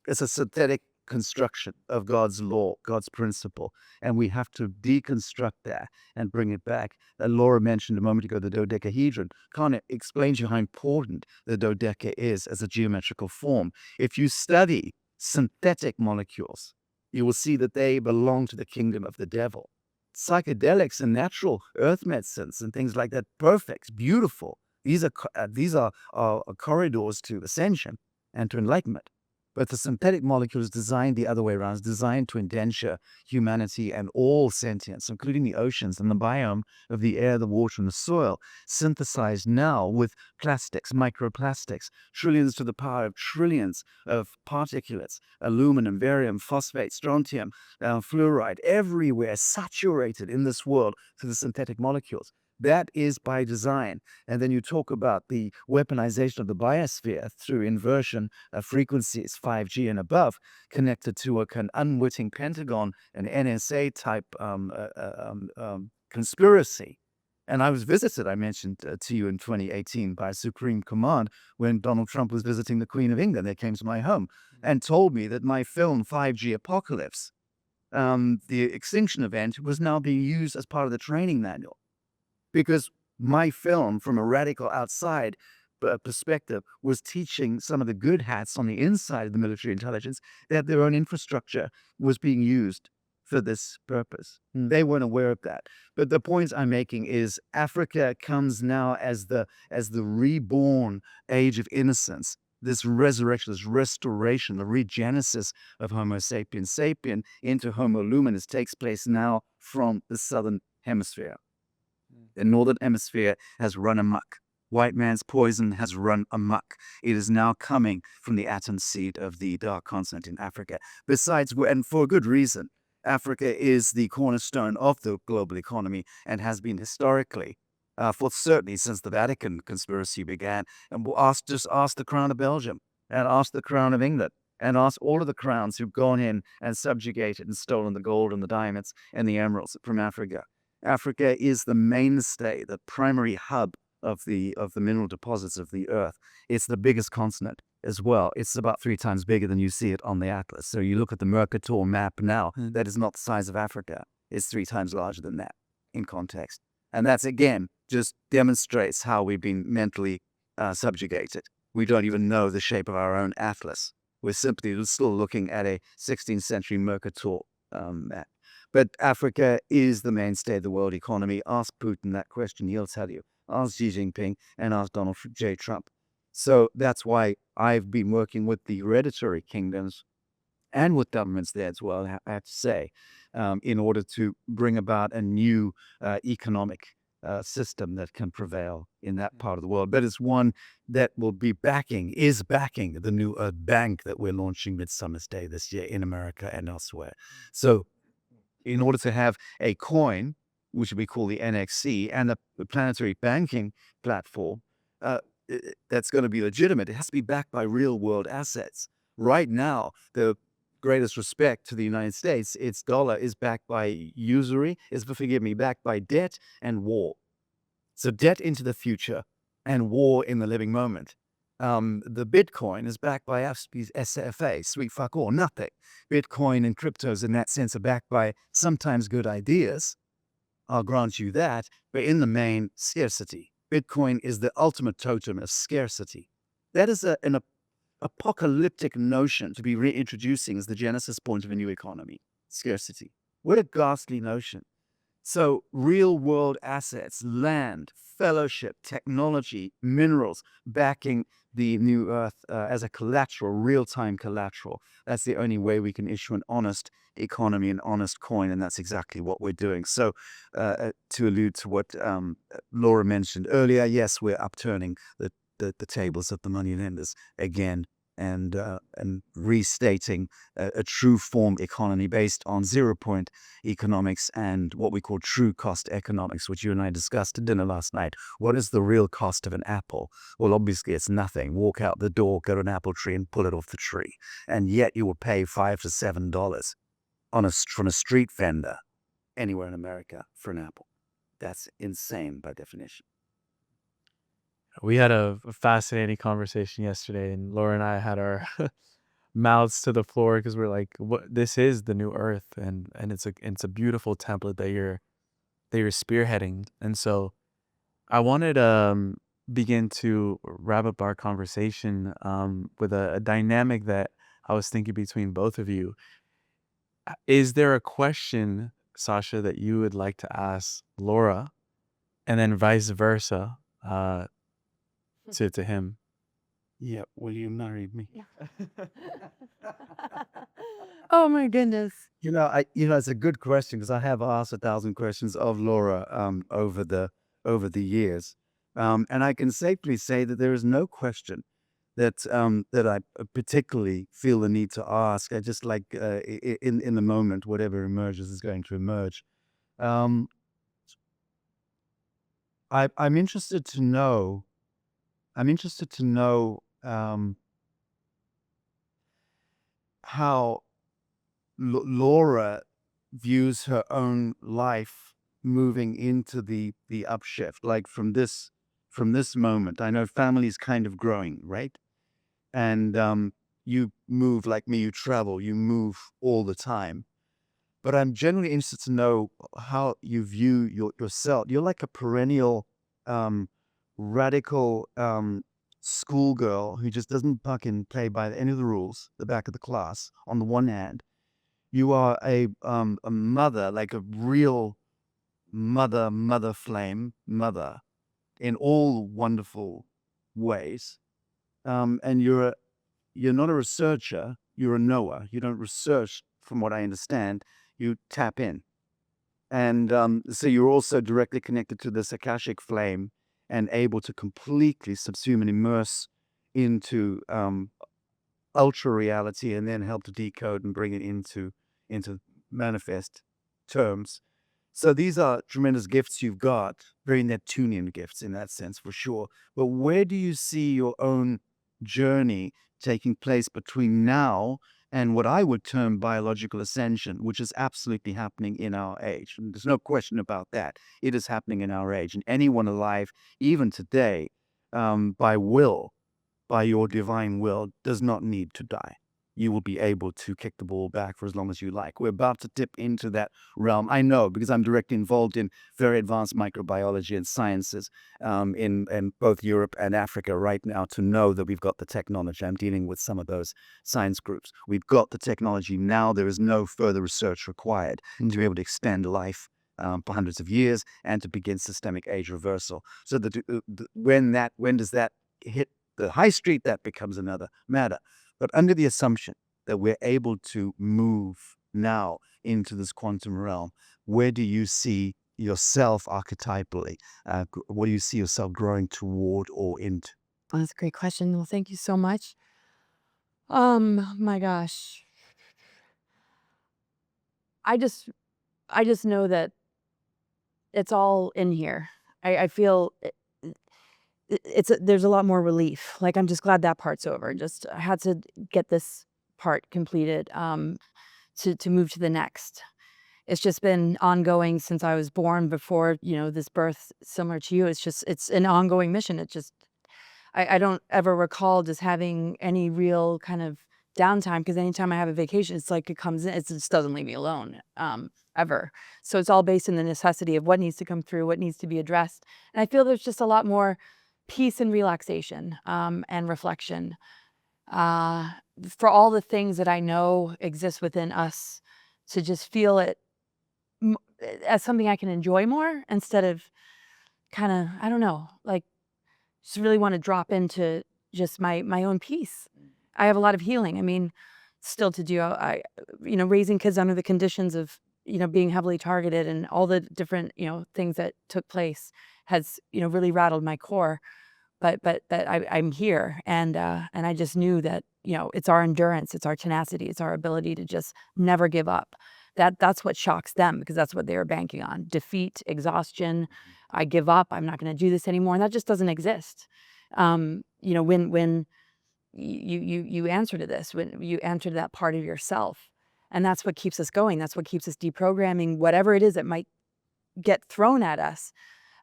It's a synthetic construction of God's law, God's principle, and we have to deconstruct that and bring it back. Laura mentioned a moment ago the dodecahedron. Can't explain to you how important the dodeca is as a geometrical form. If you study synthetic molecules, you will see that they belong to the kingdom of the devil. psychedelics and natural earth medicines and things like that. Perfect, beautiful. These are corridors to ascension and to enlightenment. But the synthetic molecule is designed the other way around. It's designed to indenture humanity and all sentience, including the oceans and the biome of the air, the water, and the soil, synthesized now with plastics, microplastics, trillions to the power of trillions of particulates, aluminum, barium, phosphate, strontium, fluoride, everywhere, saturated in this world to the synthetic molecules. That is by design. And then you talk about the weaponization of the biosphere through inversion of frequencies, 5G and above, connected to an unwitting Pentagon, an NSA type conspiracy. And I was visited, I mentioned to you in 2018 by Supreme Command when Donald Trump was visiting the Queen of England. They came to my home and told me that my film, 5G Apocalypse, the extinction event, was now being used as part of the training manual. Because my film, from a radical outside perspective, was teaching some of the good hats on the inside of the military intelligence that their own infrastructure was being used for this purpose. They weren't aware of that. But the point I'm making is Africa comes now as the reborn age of innocence, this resurrection, this restoration, the regenesis of Homo sapiens sapien into Homo luminous takes place now from the southern hemisphere. The northern hemisphere has run amok. White man's poison has run amok. It is now coming from the atom seed of the dark continent in Africa. Besides, and for a good reason, Africa is the cornerstone of the global economy and has been historically, for certainly since the Vatican conspiracy began. And we'll just ask the Crown of Belgium and ask the Crown of England and ask all of the crowns who've gone in and subjugated and stolen the gold and the diamonds and the emeralds from Africa. Africa is the mainstay, the primary hub of the mineral deposits of the earth. It's the biggest continent as well. It's about 3 times bigger than you see it on the atlas. So you look at the Mercator map now, that is not the size of Africa. It's 3 times larger than that in context. And that's, again, just demonstrates how we've been mentally subjugated. We don't even know the shape of our own atlas. We're simply still looking at a 16th century Mercator map. But Africa is the mainstay of the world economy. Ask Putin that question, he'll tell you. Ask Xi Jinping and ask Donald J. Trump. So that's why I've been working with the hereditary kingdoms and with governments there as well, I have to say, in order to bring about a new economic system that can prevail in that part of the world. But it's one that is backing the new Earth Bank that we're launching Midsummer's Day this year in America and elsewhere. So in order to have a coin, which we call the NXC, and a planetary banking platform that's going to be legitimate, it has to be backed by real-world assets. Right now, the greatest respect to the United States, its dollar is backed by usury, backed by debt and war. So debt into the future and war in the living moment. The Bitcoin is backed by SFA, sweet fuck all, nothing. Bitcoin and cryptos in that sense are backed by sometimes good ideas. I'll grant you that, but in the main, scarcity. Bitcoin is the ultimate totem of scarcity. That is an apocalyptic notion to be reintroducing as the genesis point of a new economy. Scarcity. What a ghastly notion. So real world assets, land, fellowship, technology, minerals, backing the new earth as a collateral, real-time collateral. That's the only way we can issue an honest economy, an honest coin, and that's exactly what we're doing. So to allude to what Laura mentioned earlier, yes, we're upturning the tables of the moneylenders again, and restating a true form economy based on 0-point economics and what we call true cost economics, which you and I discussed at dinner last night. What is the real cost of an apple? Well, obviously it's nothing. Walk out the door, go to an apple tree and pull it off the tree. And yet you will pay $5 to $7 from a street vendor anywhere in America for an apple. That's insane by definition. We had a fascinating conversation yesterday, and Laura and I had our mouths to the floor because we're like, "What? This is the new Earth, and it's a beautiful template that you're spearheading." And so, I wanted to begin to wrap up our conversation with a dynamic that I was thinking between both of you. Is there a question Sacha, that you would like to ask Laura, and then vice versa to him. Yeah, will you marry me? Oh my goodness. It's a good question because I have asked 1,000 questions of Laura over the years, and I can safely say that there is no question that I particularly feel the need to ask. I just like in the moment, whatever emerges is going to emerge. Um, I'm interested to know. I'm interested to know how Laura views her own life moving into the upshift, like from this moment. I know family is kind of growing, right? And you move like me, you travel, you move all the time. But I'm generally interested to know how you view yourself. You're like a perennial radical schoolgirl who just doesn't fucking play by any of the rules, the back of the class, on the one hand. You are a mother, like a real mother flame mother in all wonderful ways. And you're not a researcher, you're a knower. You don't research, from what I understand, you tap in. And so you're also directly connected to this Akashic flame and able to completely subsume and immerse into ultra reality and then help to decode and bring it into manifest terms. So these are tremendous gifts you've got, very Neptunian gifts in that sense for sure. But where do you see your own journey taking place between now and what I would term biological ascension, which is absolutely happening in our age? And there's no question about that. It is happening in our age. And anyone alive, even today, by will, by your divine will, does not need to die. You will be able to kick the ball back for as long as you like. We're about to dip into that realm. I know because I'm directly involved in very advanced microbiology and sciences in both Europe and Africa right now to know that we've got the technology. I'm dealing with some of those science groups. We've got the technology now. There is no further research required to be able to extend life for hundreds of years and to begin systemic age reversal. So when does that hit the high street? That becomes another matter. But under the assumption that we're able to move now into this quantum realm, where do you see yourself archetypally? What do you see yourself growing toward or into? Oh, that's a great question. Well, thank you so much. My gosh. I just I just know that it's all in here. I feel there's a lot more relief. Like I'm just glad that part's over. Just I had to get this part completed to move to the next. It's just been ongoing since I was born before, this birth similar to you. It's an ongoing mission. It just I don't ever recall just having any real kind of downtime because anytime I have a vacation, it's like it comes in, it just doesn't leave me alone, ever. So it's all based in the necessity of what needs to come through, what needs to be addressed. And I feel there's just a lot more peace and relaxation, and reflection, uh, for all the things that I know exist within us to just feel it m- as something I can enjoy more instead of kind of, I don't know, like just really want to drop into just my own peace. I have a lot of healing. I mean, still to do. Raising kids under the conditions of being heavily targeted and all the different things that took place has really rattled my core. But I'm here, and I just knew that it's our endurance, it's our tenacity, it's our ability to just never give up. That's what shocks them because that's what they were banking on: defeat, exhaustion. I give up. I'm not going to do this anymore, and that just doesn't exist. When you answer to this, when you answer to that part of yourself, and that's what keeps us going. That's what keeps us deprogramming whatever it is that might get thrown at us.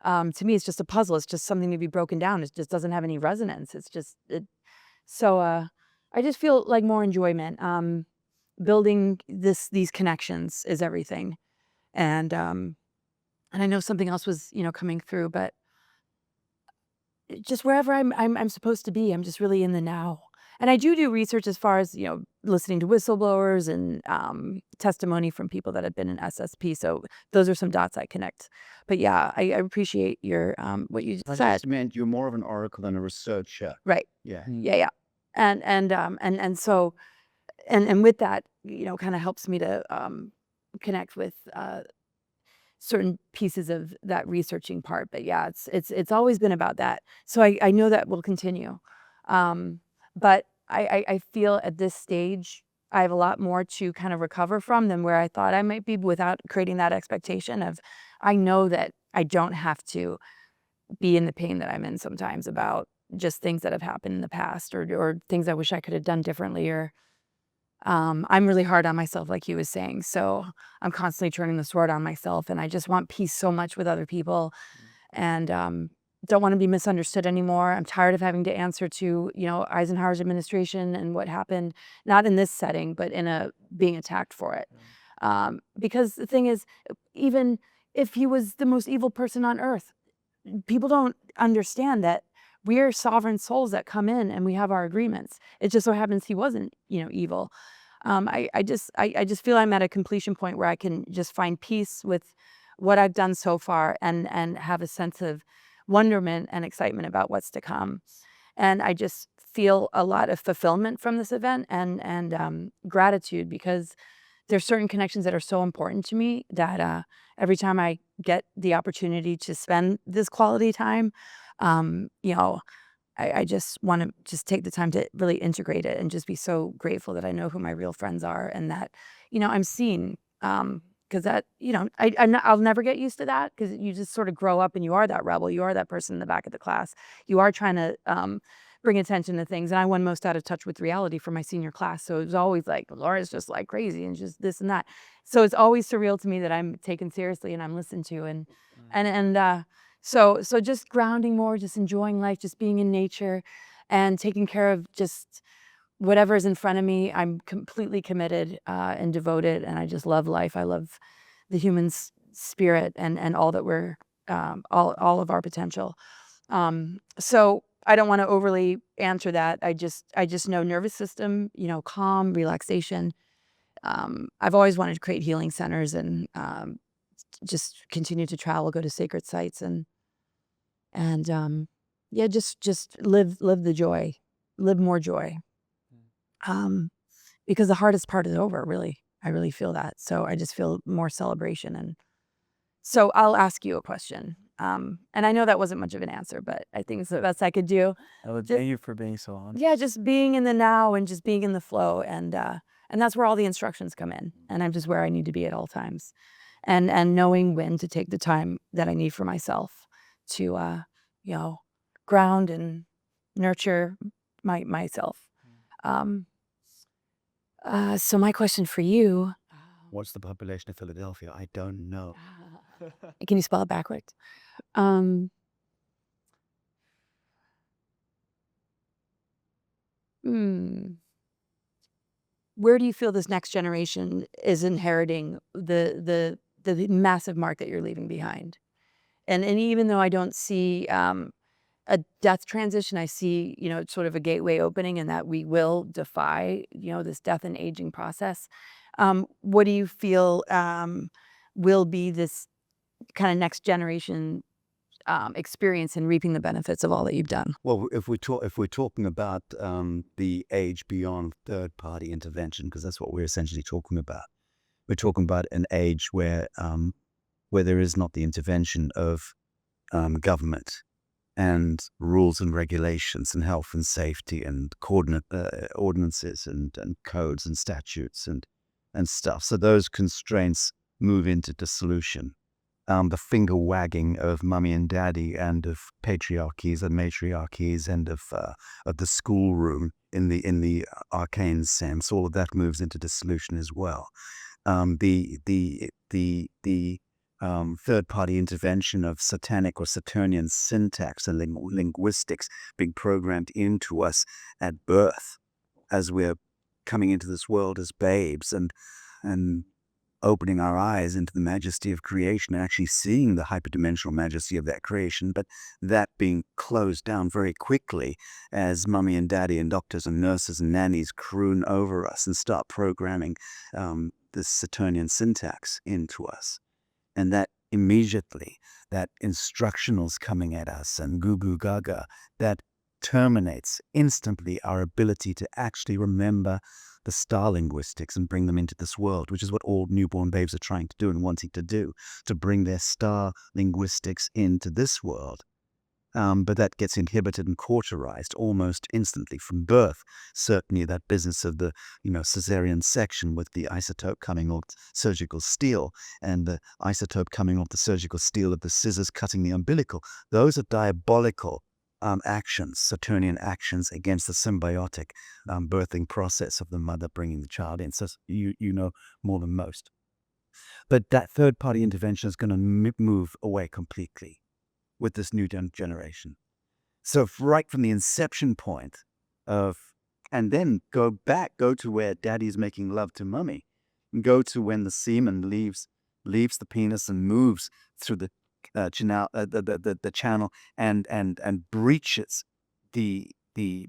To me, it's just a puzzle. It's just something to be broken down. It just doesn't have any resonance. It's just it. So I just feel like more enjoyment. Building these connections is everything, and I know something else was coming through, but just wherever I'm supposed to be, I'm just really in the now. And I do research as far as, listening to whistleblowers and testimony from people that have been in SSP. So those are some dots I connect. But yeah, I appreciate your what you I said. just meant you're more of an oracle than a researcher. Right. Yeah. Yeah. And so and with that, kind of helps me to connect with certain pieces of that researching part. But yeah, it's always been about that. So I know that will continue. But I feel at this stage I have a lot more to kind of recover from than where I thought I might be, without creating that expectation of, I know that I don't have to be in the pain that I'm in sometimes about just things that have happened in the past, or things I wish I could have done differently, or I'm really hard on myself, like he was saying. So I'm constantly turning the sword on myself, and I just want peace so much with other people, and don't want to be misunderstood anymore. I'm tired of having to answer to, Eisenhower's administration and what happened, not in this setting, but in being attacked for it. Because the thing is, even if he was the most evil person on earth, people don't understand that we are sovereign souls that come in and we have our agreements. It just so happens he wasn't, evil. I just feel I'm at a completion point where I can just find peace with what I've done so far, and have a sense of wonderment and excitement about what's to come. And I just feel a lot of fulfillment from this event, and gratitude, because there's certain connections that are so important to me that every time I get the opportunity to spend this quality time, I just want to just take the time to really integrate it, and just be so grateful that I know who my real friends are, and that, I'm seen. Because that, I'll never get used to that, because you just sort of grow up and you are that rebel. You are that person in the back of the class. You are trying to bring attention to things. And I went most out of touch with reality for my senior class. So it was always like, Laura's just like crazy and just this and that. So it's always surreal to me that I'm taken seriously and I'm listened to. So just grounding more, just enjoying life, just being in nature, and taking care of just whatever is in front of me. I'm completely committed and devoted, and I just love life. I love the human spirit, and all that we're, all of our potential. So I don't want to overly answer that. I just know nervous system, calm, relaxation. I've always wanted to create healing centers, and just continue to travel, go to sacred sites, and yeah, just live the joy, live more joy. Because the hardest part is over, really. I really feel that. So I just feel more celebration. And so I'll ask you a question. And I know that wasn't much of an answer, but I think it's the best I could do. Thank you for being so honest. Yeah, just being in the now and just being in the flow. And that's where all the instructions come in. And I'm just where I need to be at all times. And knowing when to take the time that I need for myself to, ground and nurture myself. So my question for you, What's the population of Philadelphia? I don't know. can you spell it backwards? Where do you feel this next generation is inheriting the massive mark that you're leaving behind? And even though I don't see a death transition, I see, sort of a gateway opening, and that we will defy, this death and aging process. What do you feel will be this kind of next generation experience in reaping the benefits of all that you've done? Well, if we're talking about the age beyond third-party intervention, because that's what we're essentially talking about. We're talking about an age where there is not the intervention of government and rules and regulations and health and safety and ordinances and codes and statutes and stuff. So those constraints move into dissolution. The finger wagging of mummy and daddy, and of patriarchies and matriarchies, and of the schoolroom in the arcane sense, all of that moves into dissolution as well. The third-party intervention of satanic or Saturnian syntax and linguistics being programmed into us at birth, as we're coming into this world as babes, and opening our eyes into the majesty of creation and actually seeing the hyperdimensional majesty of that creation, but that being closed down very quickly as mummy and daddy and doctors and nurses and nannies croon over us and start programming this Saturnian syntax into us. And that immediately, that instructionals coming at us and goo goo gaga, that terminates instantly our ability to actually remember the star linguistics and bring them into this world, which is what all newborn babes are trying to do and wanting to do, to bring their star linguistics into this world. But that gets inhibited and cauterized almost instantly from birth. Certainly that business of the cesarean section with the isotope coming off surgical steel and the isotope coming off the surgical steel of the scissors cutting the umbilical. Those are diabolical actions, Saturnian actions against the symbiotic birthing process of the mother bringing the child in. So you know more than most. But that third-party intervention is going to move away completely with this new generation. So right from the inception point of, and then go to where daddy's making love to mummy, and go to when the semen leaves the penis and moves through the channel and breaches the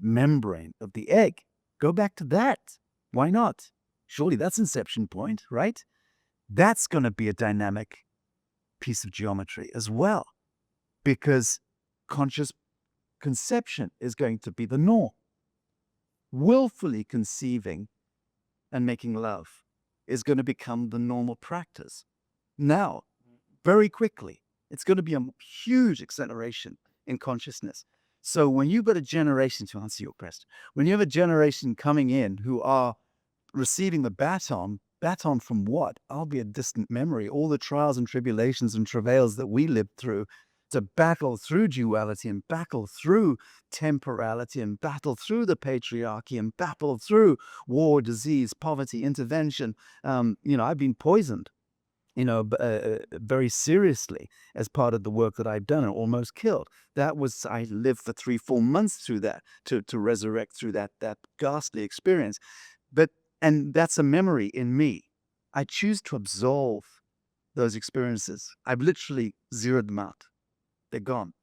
membrane of the egg. Go back to that. Why not? Surely that's inception point, right? That's going to be a dynamic piece of geometry as well, because conscious conception is going to be the norm. Willfully conceiving and making love is going to become the normal practice. Now, very quickly, it's going to be a huge acceleration in consciousness. So when you've got a generation, to answer your question, when you have a generation coming in who are receiving the baton from what? Albeit distant memory, all the trials and tribulations and travails that we lived through to battle through duality and battle through temporality and battle through the patriarchy and battle through war, disease, poverty, intervention. I've been poisoned, very seriously as part of the work that I've done and almost killed. I lived for 3-4 months through that to resurrect through that ghastly experience. And that's a memory in me. I choose to absolve those experiences. I've literally zeroed them out. They're gone.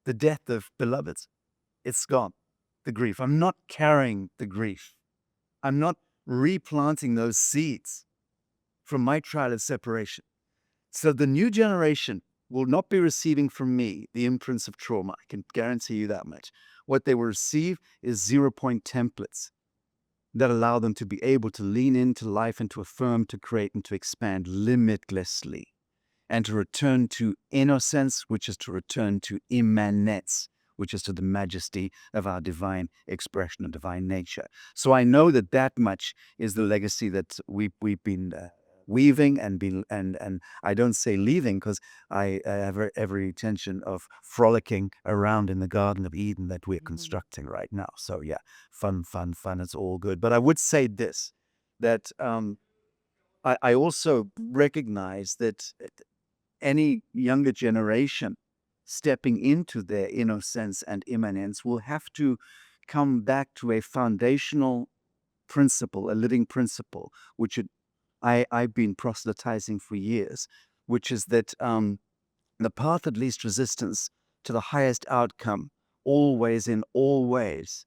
The death of beloveds, it's gone. The grief. I'm not carrying the grief. I'm not replanting those seeds from my trial of separation. So the new generation will not be receiving from me the imprints of trauma. I can guarantee you that much. What they will receive is 0-point templates that allow them to be able to lean into life and to affirm, to create, and to expand limitlessly, and to return to innocence, which is to return to immanence, which is to the majesty of our divine expression and divine nature. So I know that much is the legacy that we've been weaving and I don't say leaving because I have every intention of frolicking around in the Garden of Eden that we're constructing right now. So yeah, fun, it's all good. But I would say this, that I also recognize that any younger generation stepping into their innocence and immanence will have to come back to a foundational principle, a living principle, which I've been proselytizing for years, which is that the path of least resistance to the highest outcome, always in all ways,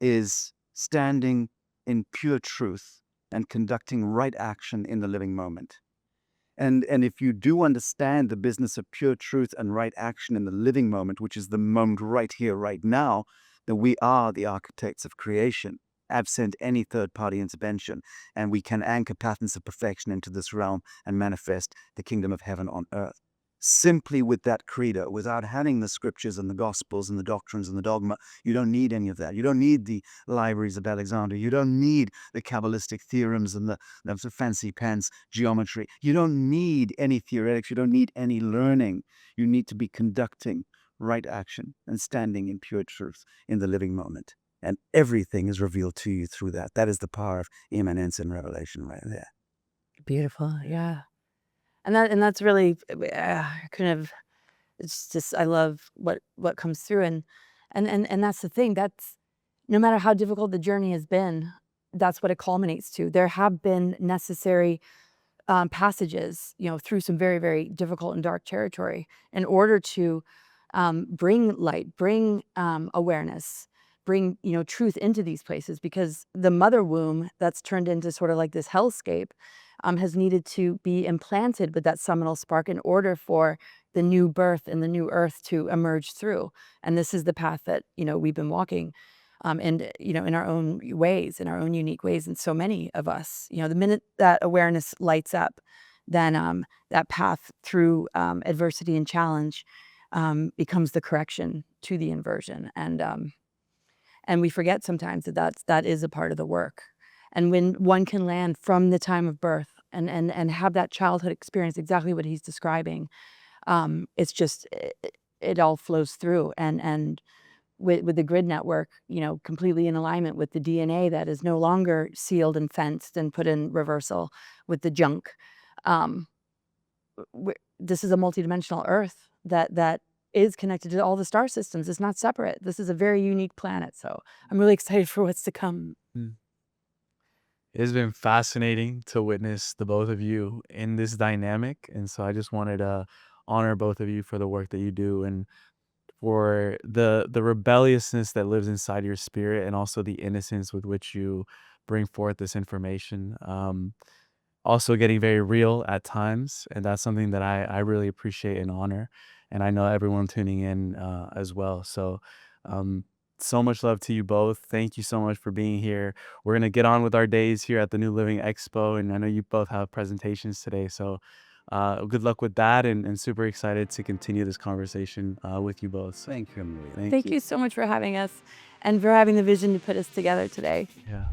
is standing in pure truth and conducting right action in the living moment. And if you do understand the business of pure truth and right action in the living moment, which is the moment right here, right now, that we are the architects of creation, absent any third-party intervention, and we can anchor patterns of perfection into this realm and manifest the kingdom of heaven on earth. Simply with that credo, without having the scriptures and the gospels and the doctrines and the dogma, you don't need any of that. You don't need the libraries of Alexander. You don't need the Kabbalistic theorems and the fancy pants geometry. You don't need any theoretics. You don't need any learning. You need to be conducting right action and standing in pure truth in the living moment. And everything is revealed to you through that. That is the power of immanence and revelation right there. Beautiful, yeah. And that's really it's just, I love what comes through, and that's the thing. That's, no matter how difficult the journey has been, that's what it culminates to. There have been necessary passages, through some very, very difficult and dark territory in order to bring light, bring awareness, bring, truth into these places, because the mother womb that's turned into sort of like this hellscape has needed to be implanted with that seminal spark in order for the new birth and the new earth to emerge through. And this is the path that, we've been walking. And, in our own ways, in our own unique ways, and so many of us, the minute that awareness lights up, then that path through adversity and challenge becomes the correction to the inversion. And we forget sometimes that is a part of the work. And when one can land from the time of birth and have that childhood experience, exactly what he's describing, it's just, it all flows through. And with the grid network, completely in alignment with the DNA that is no longer sealed and fenced and put in reversal with the junk. This is a multidimensional Earth that is connected to all the star systems. It's not separate. This is a very unique planet. So I'm really excited for what's to come. It's been fascinating to witness the both of you in this dynamic. And so I just wanted to honor both of you for the work that you do, and for the rebelliousness that lives inside your spirit, and also the innocence with which you bring forth this information. Also getting very real at times, and that's something that I really appreciate and honor, and I know everyone tuning in as well. So so much love to you both. Thank you so much for being here. We're gonna get on with our days here at the new Living Expo, and I know you both have presentations today, so good luck with that, and super excited to continue this conversation with you both. So Thank you, Emilio. thank Thank you so much for having us and for having the vision to put us together today. Yeah.